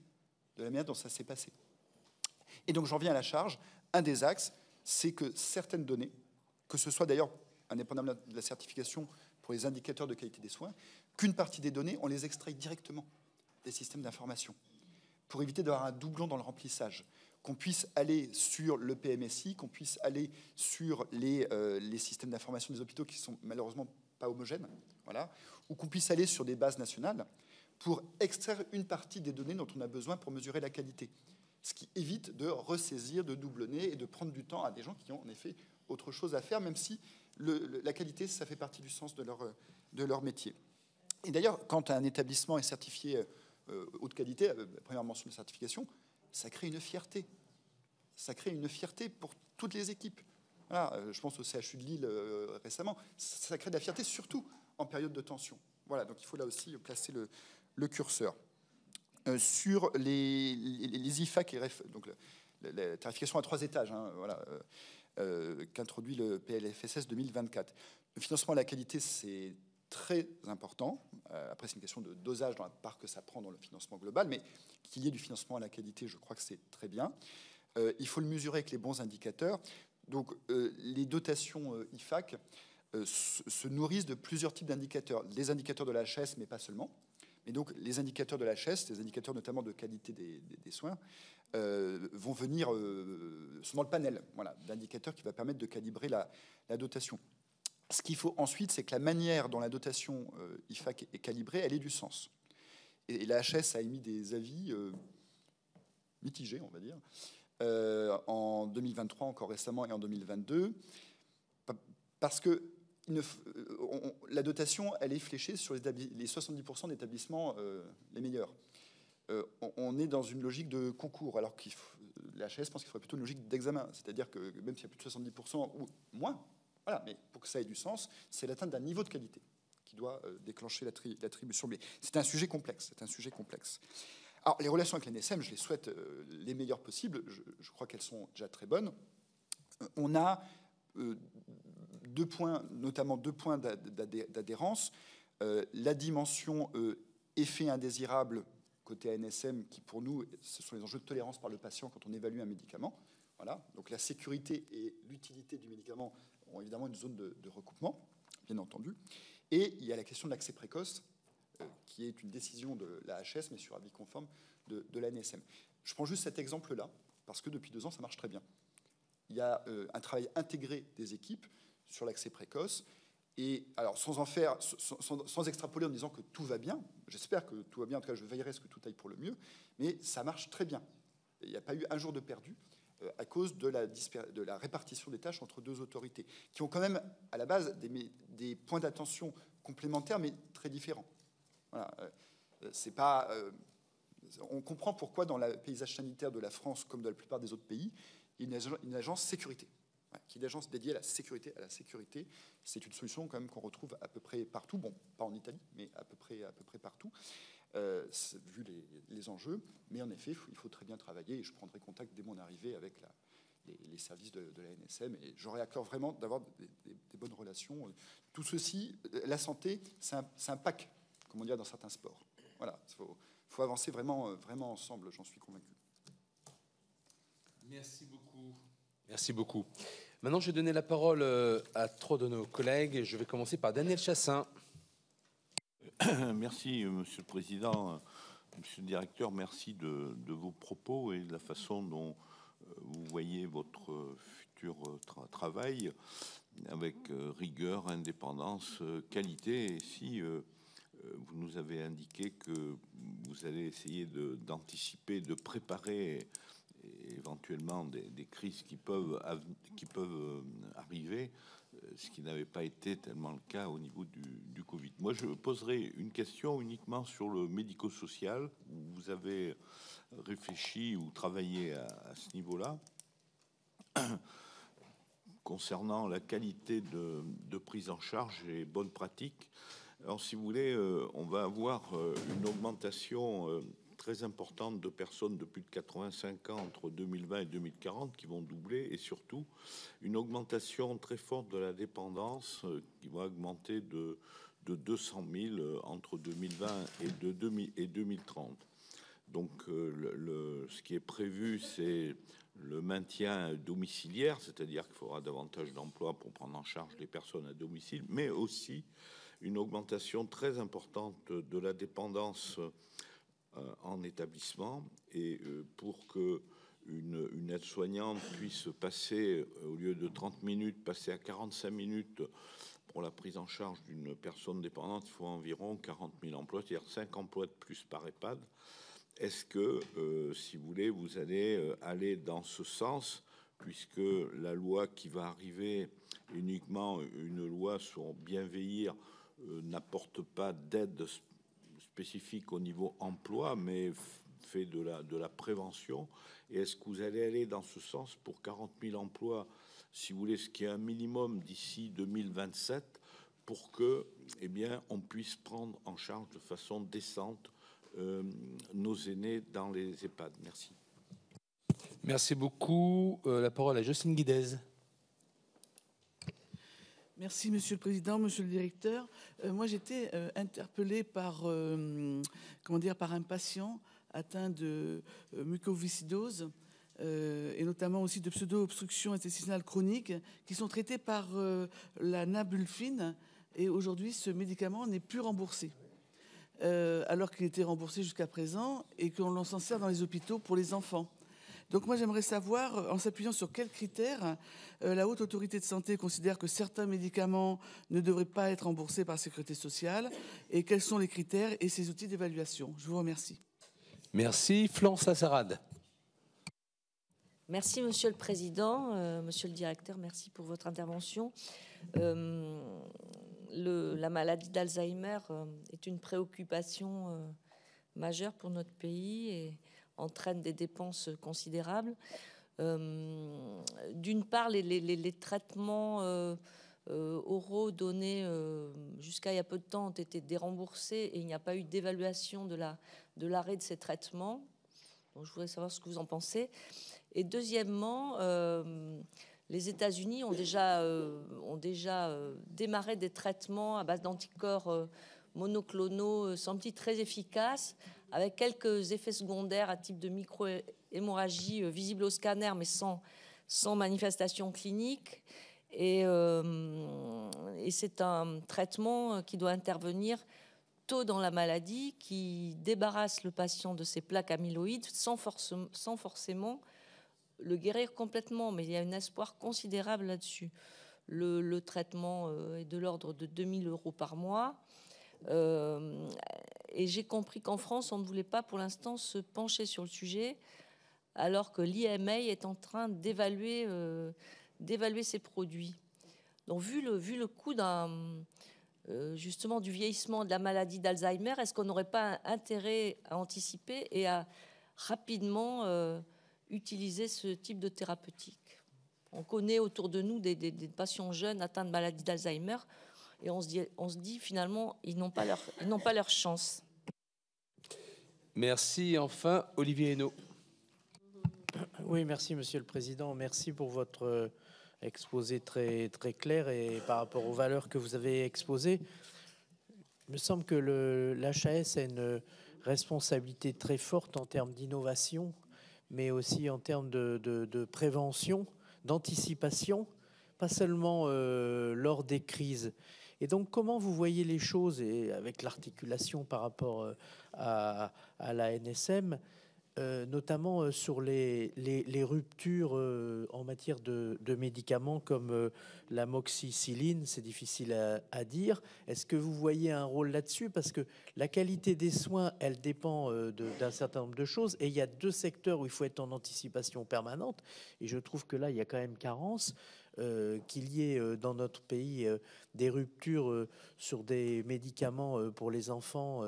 de la manière dont ça s'est passé. Et donc, j'en viens à la charge. Un des axes, c'est que certaines données, que ce soit d'ailleurs indépendamment de la certification, pour les indicateurs de qualité des soins, qu'une partie des données, on les extrait directement des systèmes d'information pour éviter d'avoir un doublon dans le remplissage, qu'on puisse aller sur le PMSI, qu'on puisse aller sur les systèmes d'information des hôpitaux qui sont malheureusement pas homogènes, voilà, ou qu'on puisse aller sur des bases nationales pour extraire une partie des données dont on a besoin pour mesurer la qualité, ce qui évite de ressaisir, de doublonner et de prendre du temps à des gens qui ont en effet autre chose à faire, même si la qualité, ça fait partie du sens de leur métier. Et d'ailleurs, quand un établissement est certifié haute qualité, première mention de certification, ça crée une fierté. Ça crée une fierté pour toutes les équipes. Voilà, je pense au CHU de Lille récemment. Ça crée de la fierté, surtout en période de tension. Voilà, donc il faut là aussi placer le curseur. Sur les IFAC, donc la tarification à 3 étages, hein, voilà, qu'introduit le PLFSS 2024. Le financement à la qualité, c'est très important. Après, c'est une question de dosage dans la part que ça prend dans le financement global, mais qu'il y ait du financement à la qualité, je crois que c'est très bien. Il faut le mesurer avec les bons indicateurs. Donc, les dotations IFAC se nourrissent de plusieurs types d'indicateurs. Les indicateurs de la HS, mais pas seulement. Et donc, les indicateurs de la HS, les indicateurs notamment de qualité des soins, vont venir, sont dans le panel, voilà, d'indicateurs qui va permettre de calibrer la dotation. Ce qu'il faut ensuite, c'est que la manière dont la dotation IFAC est calibrée, elle ait du sens. Et la HS a émis des avis mitigés, on va dire, en 2023, encore récemment, et en 2022, parce que la dotation, elle est fléchée sur les 70% d'établissements les meilleurs. On est dans une logique de concours, alors que la HAS pense qu'il faudrait plutôt une logique d'examen. C'est-à-dire que même s'il y a plus de 70% ou moins, voilà, mais pour que ça ait du sens, c'est l'atteinte d'un niveau de qualité qui doit déclencher l'attribution. Mais c'est un sujet complexe. C'est un sujet complexe. Alors, les relations avec l'ANSM, je les souhaite les meilleures possibles. Je crois qu'elles sont déjà très bonnes. On a deux points, notamment 2 points d'adhérence. La dimension effet indésirable côté ANSM, qui pour nous, ce sont les enjeux de tolérance par le patient quand on évalue un médicament. Voilà. Donc la sécurité et l'utilité du médicament ont évidemment une zone de recoupement, bien entendu. Et il y a la question de l'accès précoce, qui est une décision de la HS, mais sur avis conforme de l'ANSM. Je prends juste cet exemple-là, parce que depuis 2 ans, ça marche très bien. Il y a un travail intégré des équipes sur l'accès précoce. Et alors, sans extrapoler en disant que tout va bien, j'espère que tout va bien, en tout cas, je veillerai à ce que tout aille pour le mieux, mais ça marche très bien. Il n'y a pas eu un jour de perdu à cause de la répartition des tâches entre 2 autorités, qui ont quand même, à la base, des points d'attention complémentaires, mais très différents. Voilà. C'est pas, on comprend pourquoi, dans le paysage sanitaire de la France, comme dans la plupart des autres pays, il y a une agence sécurité, qui est une agence dédiée à la sécurité. C'est une solution quand même qu'on retrouve à peu près partout, bon, pas en Italie, mais à peu près partout, vu les enjeux. Mais en effet, il faut très bien travailler, et je prendrai contact dès mon arrivée avec les services de l'ANSM, et j'aurai à cœur vraiment d'avoir des bonnes relations. Tout ceci, la santé, c'est un pack, comme on dit dans certains sports. Voilà, il faut avancer vraiment ensemble, j'en suis convaincu. Merci beaucoup. Merci beaucoup. Maintenant, je vais donner la parole à 3 de nos collègues. Je vais commencer par Daniel Chassaing. Merci, Monsieur le Président. Monsieur le Directeur, merci de vos propos et de la façon dont vous voyez votre futur travail avec rigueur, indépendance, qualité. Et si vous nous avez indiqué que vous allez essayer d'anticiper, de préparer éventuellement des crises qui peuvent arriver, ce qui n'avait pas été tellement le cas au niveau du Covid. Moi, je poserai une question uniquement sur le médico-social, où vous avez réfléchi ou travaillé à ce niveau-là, concernant la qualité de prise en charge et bonnes pratiques. Alors, si vous voulez, on va avoir une augmentation très importante de personnes de plus de 85 ans entre 2020 et 2040 qui vont doubler, et surtout une augmentation très forte de la dépendance qui va augmenter de 200 000 entre 2020 et 2030. Donc ce qui est prévu, c'est le maintien domiciliaire, c'est-à-dire qu'il faudra davantage d'emplois pour prendre en charge les personnes à domicile, mais aussi une augmentation très importante de la dépendance en établissement, et pour que une aide-soignante puisse passer, au lieu de 30 minutes, passer à 45 minutes pour la prise en charge d'une personne dépendante, il faut environ 40 000 emplois, c'est-à-dire 5 emplois de plus par EHPAD. Est-ce que, si vous voulez, vous allez aller dans ce sens, puisque la loi qui va arriver, uniquement une loi sur bien vieillir, n'apporte pas d'aide spécifique au niveau emploi, mais fait de la prévention. Et est-ce que vous allez aller dans ce sens pour 40 000 emplois, si vous voulez, ce qui est un minimum d'ici 2027, pour que, eh bien, on puisse prendre en charge de façon décente nos aînés dans les EHPAD? Merci. Merci beaucoup. La parole à Jocelyne Guidez. Merci, Monsieur le Président, Monsieur le Directeur. Moi, j'étais interpellée par un patient atteint de mucoviscidose et notamment aussi de pseudo-obstruction intestinale chronique qui sont traités par la nabulfine, et aujourd'hui, ce médicament n'est plus remboursé. Alors qu'il était remboursé jusqu'à présent et qu'on s'en sert dans les hôpitaux pour les enfants. Donc moi, j'aimerais savoir, en s'appuyant sur quels critères la Haute Autorité de Santé considère que certains médicaments ne devraient pas être remboursés par la Sécurité sociale, et quels sont les critères et ses outils d'évaluation. Je vous remercie. Merci. Florence Assarad. Merci, Monsieur le Président. Monsieur le Directeur, merci pour votre intervention. La maladie d'Alzheimer est une préoccupation majeure pour notre pays et entraîne des dépenses considérables. D'une part, les traitements oraux donnés jusqu'à il y a peu de temps ont été déremboursés et il n'y a pas eu d'évaluation de l'arrêt de ces traitements. Donc, je voudrais savoir ce que vous en pensez. Et deuxièmement, les États-Unis ont déjà démarré des traitements à base d'anticorps monoclonaux, semble-t-il très efficaces, avec quelques effets secondaires à type de micro-hémorragie visible au scanner, mais sans manifestation clinique. Et c'est un traitement qui doit intervenir tôt dans la maladie, qui débarrasse le patient de ses plaques amyloïdes sans forcément le guérir complètement. Mais il y a un espoir considérable là-dessus. Le traitement est de l'ordre de 2 000 € par mois. Et j'ai compris qu'en France, on ne voulait pas pour l'instant se pencher sur le sujet, alors que l'IMA est en train d'évaluer ces produits. Donc, vu le coût justement du vieillissement de la maladie d'Alzheimer, est-ce qu'on n'aurait pas intérêt à anticiper et à rapidement utiliser ce type de thérapeutique? On connaît autour de nous des patients jeunes atteints de maladie d'Alzheimer et on se dit finalement ils n'ont pas leur chance. Merci. Enfin, Olivier Henno. Oui, merci Monsieur le Président. Merci pour votre exposé très, très clair et par rapport aux valeurs que vous avez exposées. Il me semble que l'HAS a une responsabilité très forte en termes d'innovation, mais aussi en termes de prévention, d'anticipation, pas seulement lors des crises. Et donc, comment vous voyez les choses, et avec l'articulation par rapport à la NSM, notamment sur les ruptures en matière de médicaments comme l'amoxicilline, c'est difficile à dire. Est-ce que vous voyez un rôle là-dessus? Parce que la qualité des soins, elle dépend d'un certain nombre de choses. Et il y a 2 secteurs où il faut être en anticipation permanente. Et je trouve que là, il y a quand même carence. Qu'il y ait dans notre pays des ruptures sur des médicaments pour les enfants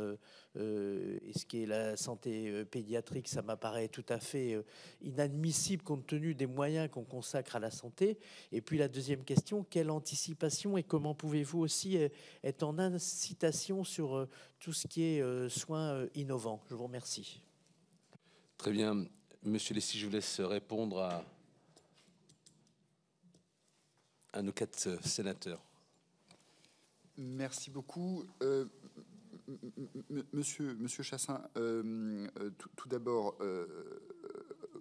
et ce qui est la santé pédiatrique, ça m'apparaît tout à fait inadmissible compte tenu des moyens qu'on consacre à la santé. Et puis la deuxième question, quelle anticipation et comment pouvez-vous aussi être en incitation sur tout ce qui est soins innovants? Je vous remercie. Très bien. Monsieur Lesy, je vous laisse répondre à nos 4 sénateurs. Merci beaucoup. Monsieur Chassaing, tout d'abord,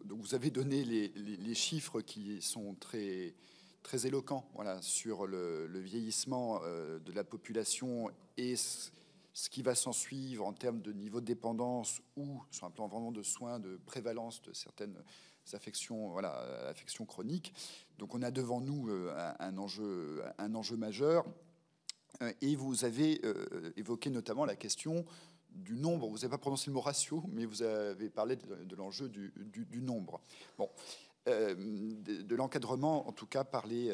vous avez donné les chiffres qui sont très, très éloquents, voilà, sur le vieillissement de la population et ce qui va s'en suivre en termes de niveau de dépendance ou sur un plan vraiment de soins, de prévalence de certaines affections, voilà, affections chroniques. Donc on a devant nous un enjeu majeur. Et vous avez évoqué notamment la question du nombre. Vous n'avez pas prononcé le mot ratio, mais vous avez parlé de l'enjeu du nombre. Bon, de l'encadrement, en tout cas, par des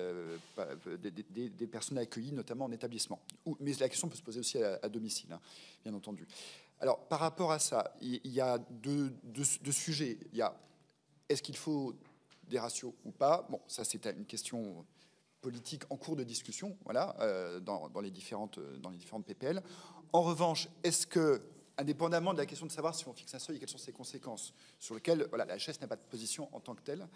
personnes accueillies, notamment en établissement. Mais la question peut se poser aussi à domicile, hein, bien entendu. Alors, par rapport à ça, il y a deux sujets. Il y a, est-ce qu'il faut des ratios ou pas? Bon, ça, c'est une question politique en cours de discussion, voilà, dans les différentes PPL. En revanche, est-ce que, indépendamment de la question de savoir si on fixe un seuil et quelles sont ses conséquences, sur lequel voilà, la HS n'a pas de position en tant que telle,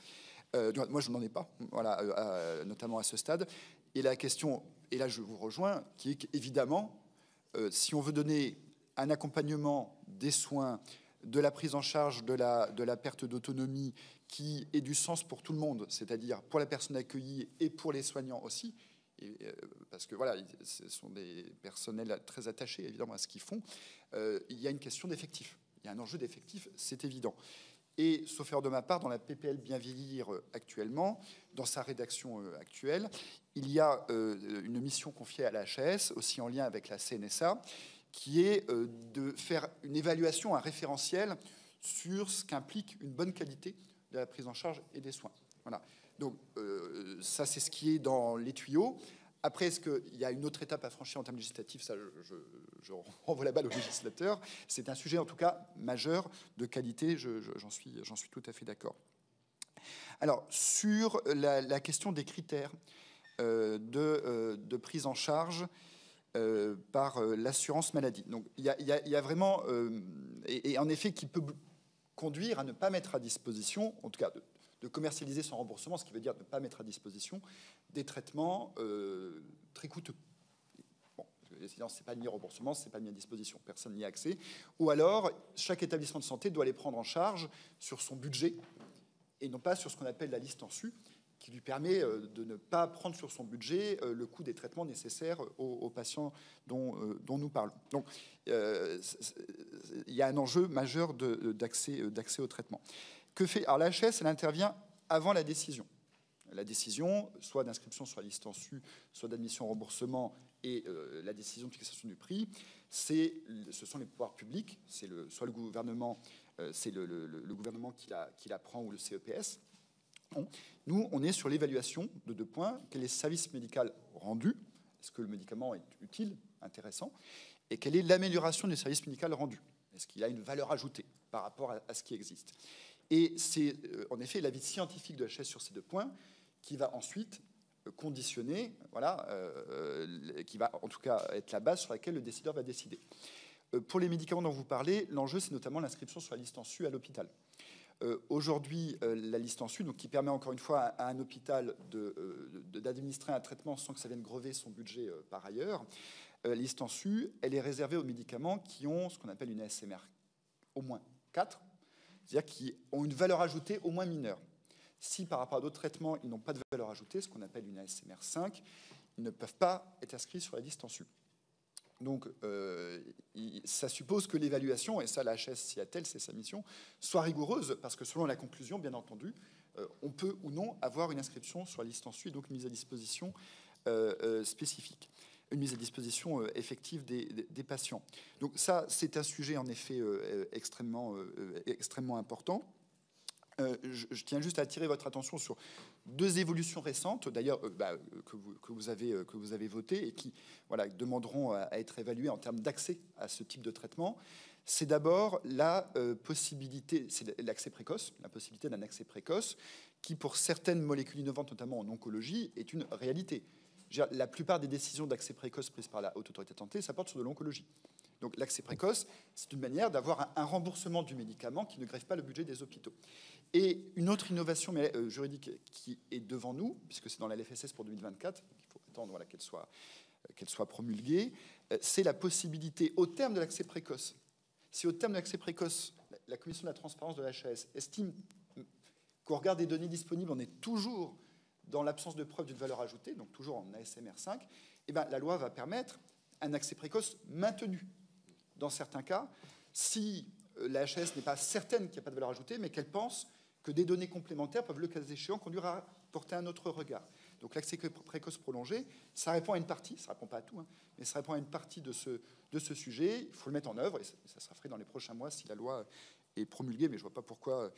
moi je n'en ai pas, voilà, notamment à ce stade. Et la question, et là je vous rejoins, qui est qu'évidemment, si on veut donner un accompagnement des soins, de la prise en charge de la perte d'autonomie qui ait du sens pour tout le monde, c'est-à-dire pour la personne accueillie et pour les soignants aussi, parce que voilà, ce sont des personnels très attachés évidemment à ce qu'ils font, il y a une question d'effectifs. Il y a un enjeu d'effectifs, c'est évident. Et sauf erreur de ma part, dans la PPL Bien vieillir actuellement, dans sa rédaction actuelle, il y a une mission confiée à la HAS, aussi en lien avec la CNSA, qui est de faire une évaluation, un référentiel sur ce qu'implique une bonne qualité de la prise en charge et des soins. Voilà. Donc ça, c'est ce qui est dans les tuyaux. Après, est-ce qu'il y a une autre étape à franchir en termes législatifs? Ça, je renvoie la balle au législateur. C'est un sujet, en tout cas, majeur de qualité. J'en suis tout à fait d'accord. Alors, sur la question des critères de prise en charge par l'assurance maladie. Donc, il y a vraiment, et en effet, qui peut conduire à ne pas mettre à disposition, en tout cas de commercialiser son remboursement, ce qui veut dire ne pas mettre à disposition des traitements très coûteux. Bon, c'est pas mis remboursement, c'est pas mis à disposition, personne n'y a accès. Ou alors, chaque établissement de santé doit les prendre en charge sur son budget et non pas sur ce qu'on appelle la liste en su, qui lui permet de ne pas prendre sur son budget le coût des traitements nécessaires aux patients dont nous parlons. Donc, il y a un enjeu majeur d'accès au traitement. Que fait alors l'HS? Elle intervient avant la décision. La décision, soit d'inscription sur la liste en su, soit d'admission au remboursement, et la décision de fixation du prix, ce sont les pouvoirs publics, c'est soit le gouvernement, c'est le gouvernement qui la prend, ou le CEPS. Nous, on est sur l'évaluation de 2 points. Quel est le service médical rendu? Est-ce que le médicament est utile, intéressant? Et quelle est l'amélioration du service médical rendu? Est-ce qu'il a une valeur ajoutée par rapport à ce qui existe? Et c'est en effet l'avis scientifique de HS sur ces 2 points qui va ensuite conditionner, voilà, qui va en tout cas être la base sur laquelle le décideur va décider. Pour les médicaments dont vous parlez, l'enjeu, c'est notamment l'inscription sur la liste en su à l'hôpital. Aujourd'hui, la liste en su, donc, qui permet encore une fois à un hôpital d'administrer un traitement sans que ça vienne grever son budget par ailleurs, la liste en su, elle est réservée aux médicaments qui ont ce qu'on appelle une ASMR au moins 4, c'est-à-dire qui ont une valeur ajoutée au moins mineure. Si par rapport à d'autres traitements, ils n'ont pas de valeur ajoutée, ce qu'on appelle une ASMR 5, ils ne peuvent pas être inscrits sur la liste en su. Donc, ça suppose que l'évaluation, et ça, la HS s'y attelle, c'est sa mission, soit rigoureuse, parce que selon la conclusion, bien entendu, on peut ou non avoir une inscription sur la liste en su, et donc une mise à disposition spécifique, une mise à disposition effective des patients. Donc ça, c'est un sujet en effet extrêmement important. Je tiens juste à attirer votre attention sur 2 évolutions récentes, d'ailleurs que vous avez votées et qui demanderont à être évaluées en termes d'accès à ce type de traitement. C'est d'abord la possibilité, c'est l'accès précoce, la possibilité d'un accès précoce qui, pour certaines molécules innovantes, notamment en oncologie, est une réalité. La plupart des décisions d'accès précoce prises par la Haute Autorité de Santé, ça porte sur de l'oncologie. Donc l'accès précoce, c'est une manière d'avoir un remboursement du médicament qui ne grève pas le budget des hôpitaux. Et une autre innovation juridique qui est devant nous, puisque c'est dans la LFSS pour 2024, il faut attendre qu'elle soit promulguée, c'est la possibilité, au terme de l'accès précoce, si au terme de l'accès précoce, la Commission de la transparence de la HAS estime qu'au regard des données disponibles, on est toujours dans l'absence de preuve d'une valeur ajoutée, donc toujours en ASMR 5, eh bien, la loi va permettre un accès précoce maintenu. Dans certains cas, si la HAS n'est pas certaine qu'il n'y a pas de valeur ajoutée, mais qu'elle pense que des données complémentaires peuvent, le cas échéant, conduire à porter un autre regard. Donc l'accès précoce prolongé, ça répond à une partie, ça ne répond pas à tout, mais ça répond à une partie de ce sujet. Il faut le mettre en œuvre, et ça sera fait dans les prochains mois si la loi est promulguée, mais je ne vois pas pourquoi,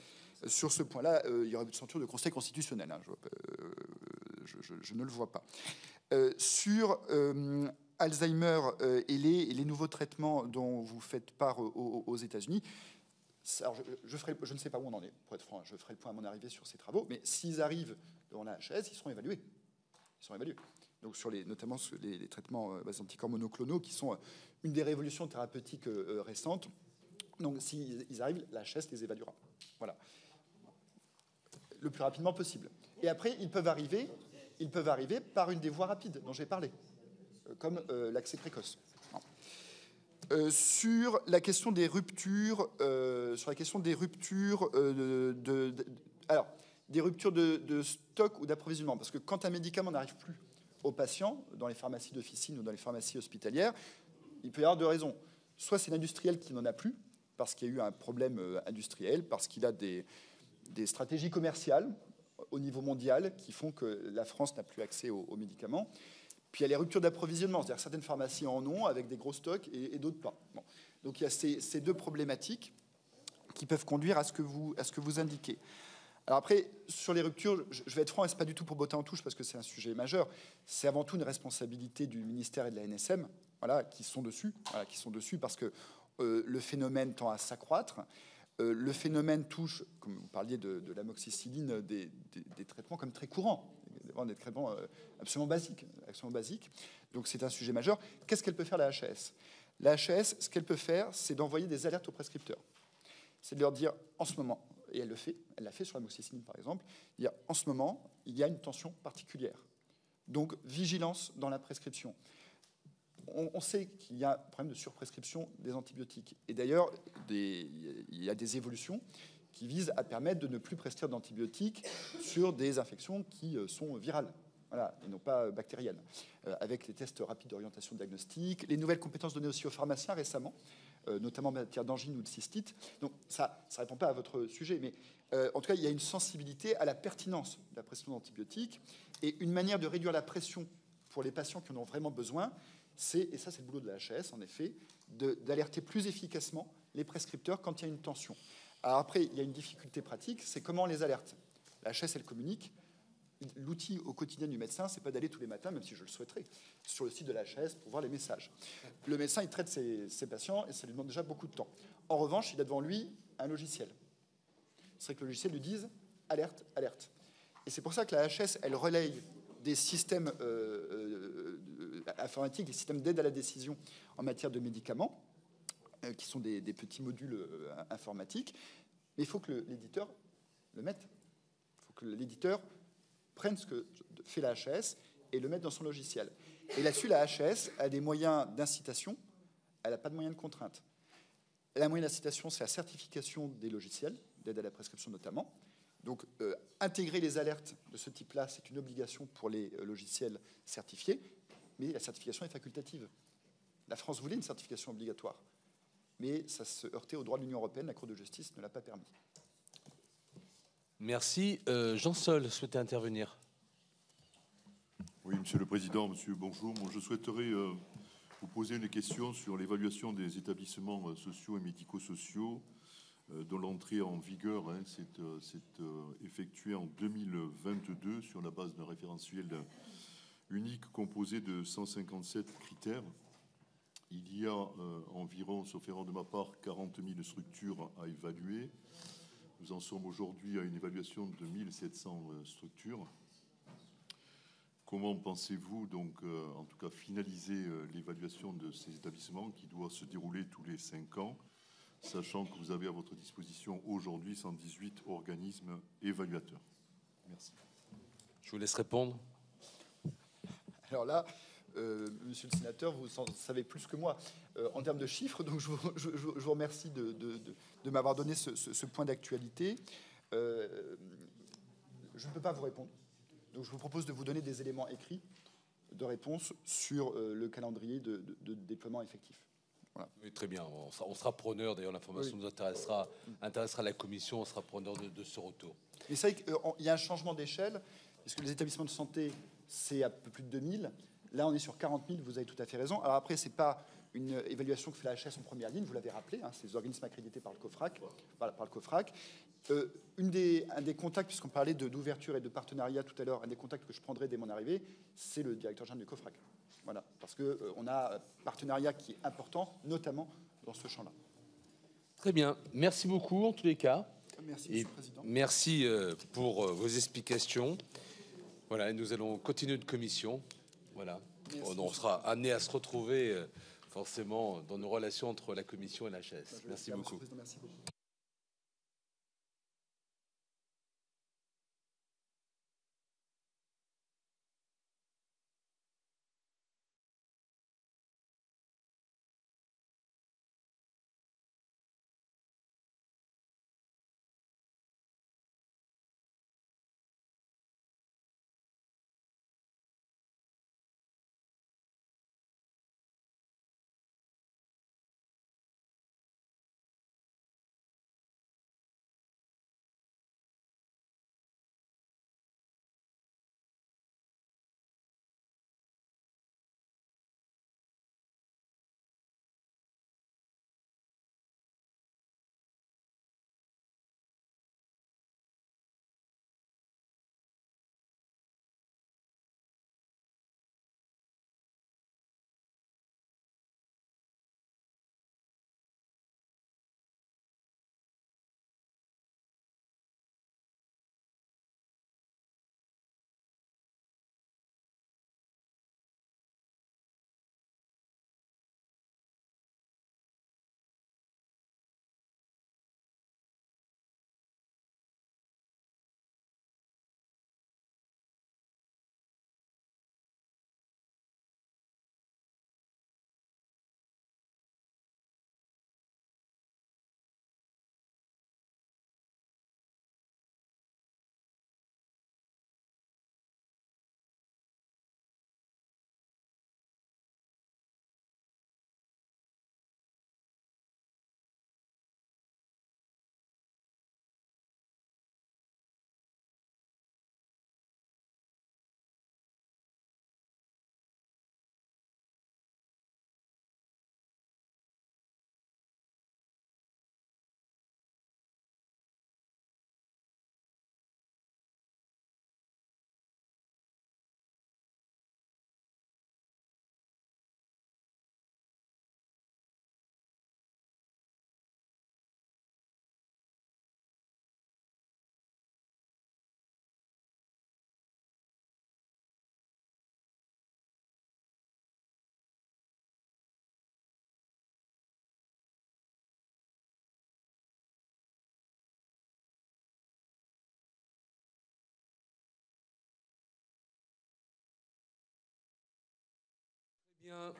sur ce point-là, il y aurait une censure de Conseil constitutionnel. Je ne le vois pas. Sur Alzheimer et les nouveaux traitements dont vous faites part aux États-Unis, je ne sais pas où on en est, pour être franc, je ferai le point à mon arrivée sur ces travaux, mais s'ils arrivent devant la HS, ils seront évalués. Donc notamment sur les traitements anticorps monoclonaux, qui sont une des révolutions thérapeutiques récentes. Donc s'ils arrivent, la HS les évaluera. Voilà. Le plus rapidement possible. Et après, ils peuvent arriver par une des voies rapides dont j'ai parlé, comme l'accès précoce. Sur la question des ruptures, des ruptures de stock ou d'approvisionnement, parce que quand un médicament n'arrive plus au patient dans les pharmacies d'officine ou dans les pharmacies hospitalières, il peut y avoir 2 raisons. Soit c'est l'industriel qui n'en a plus, parce qu'il y a eu un problème industriel, parce qu'il a des stratégies commerciales au niveau mondial qui font que la France n'a plus accès aux médicaments. Puis il y a les ruptures d'approvisionnement, c'est-à-dire certaines pharmacies en ont avec des gros stocks et d'autres pas. Bon. Donc il y a ces 2 problématiques qui peuvent conduire à ce que vous indiquez. Alors après, sur les ruptures, je vais être franc, et ce n'est pas du tout pour botter en touche parce que c'est un sujet majeur. C'est avant tout une responsabilité du ministère et de la NSM, voilà, qui sont dessus, parce que le phénomène tend à s'accroître. Le phénomène touche, comme vous parliez de l'amoxicilline, des traitements comme très courants, des traitements absolument basiques. Donc c'est un sujet majeur. Qu'est-ce qu'elle peut faire, la HAS? La HAS, ce qu'elle peut faire, c'est d'envoyer des alertes aux prescripteurs. C'est de leur dire, en ce moment, et elle l'a fait sur l'amoxicilline par exemple, dire, en ce moment, il y a une tension particulière. Donc vigilance dans la prescription. On sait qu'il y a un problème de surprescription des antibiotiques. Et d'ailleurs, il y a des évolutions qui visent à permettre de ne plus prescrire d'antibiotiques sur des infections qui sont virales, voilà, et non pas bactériennes, avec les tests rapides d'orientation diagnostique, les nouvelles compétences données aussi aux pharmaciens récemment, notamment en matière d'angine ou de cystite. Donc ça ne répond pas à votre sujet, mais en tout cas, il y a une sensibilité à la pertinence de la prescription d'antibiotiques et une manière de réduire la pression pour les patients qui en ont vraiment besoin, et ça c'est le boulot de la HAS en effet, d'alerter plus efficacement les prescripteurs quand il y a une tension. Alors après, il y a une difficulté pratique, c'est comment on les alerte. La HAS, elle communique. L'outil au quotidien du médecin, c'est pas d'aller tous les matins, même si je le souhaiterais, sur le site de la HAS pour voir les messages. Le médecin, il traite ses patients et ça lui demande déjà beaucoup de temps. En revanche, il a devant lui un logiciel. C'est vrai que le logiciel lui dise alerte, alerte. Et c'est pour ça que la HAS, elle relaye des systèmes informatiques, des systèmes d'aide à la décision en matière de médicaments, qui sont des petits modules informatiques. Mais il faut que l'éditeur le mette. Il faut que l'éditeur prenne ce que fait la HAS et le mette dans son logiciel. Et là-dessus, la HAS a des moyens d'incitation, elle n'a pas de moyens de contrainte. La moyen d'incitation, c'est la certification des logiciels, d'aide à la prescription notamment. Donc, intégrer les alertes de ce type-là, c'est une obligation pour les logiciels certifiés, mais la certification est facultative. La France voulait une certification obligatoire, mais ça se heurtait au droit de l'Union européenne, la Cour de justice ne l'a pas permis. Merci. Jean Sol souhaitait intervenir. Oui, Monsieur le Président, Monsieur, bonjour. Moi, je souhaiterais vous poser une question sur l'évaluation des établissements sociaux et médico-sociaux dont l'entrée en vigueur s'est effectuée en 2022 sur la base d'un référentiel unique composé de 157 critères. Il y a environ, sauf erreur de ma part, 40 000 structures à évaluer. Nous en sommes aujourd'hui à une évaluation de 1700 structures. Comment pensez-vous donc, en tout cas, finaliser l'évaluation de ces établissements qui doit se dérouler tous les 5 ans, sachant que vous avez à votre disposition aujourd'hui 118 organismes évaluateurs? Merci. Je vous laisse répondre. Alors là, monsieur le sénateur, vous en savez plus que moi en termes de chiffres, donc je vous remercie de m'avoir donné ce point d'actualité. Je ne peux pas vous répondre, donc je vous propose de vous donner des éléments écrits de réponse sur le calendrier de déploiement effectif. Voilà. Oui, très bien, on sera preneur, d'ailleurs l'information nous intéressera la commission, on sera preneur de ce retour. Mais c'est vrai qu'il y a un changement d'échelle, puisque les établissements de santé, c'est à peu plus de 2000. Là, on est sur 40 000, vous avez tout à fait raison. Alors après, ce n'est pas une évaluation que fait la HAS en première ligne, vous l'avez rappelé, hein, c'est les organismes accrédités par le COFRAC. Un des contacts, puisqu'on parlait d'ouverture et de partenariat tout à l'heure, un des contacts que je prendrai dès mon arrivée, c'est le directeur général du COFRAC. Voilà, parce qu'on a un partenariat qui est important, notamment dans ce champ-là. Très bien, merci beaucoup en tous les cas. Merci, Monsieur le Président. Merci pour vos explications. Voilà, nous allons continuer de commission. Voilà. On sera amené à se retrouver forcément dans nos relations entre la commission et la HAS. Merci beaucoup. Merci beaucoup.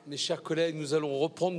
Mes chers collègues, nous allons reprendre nos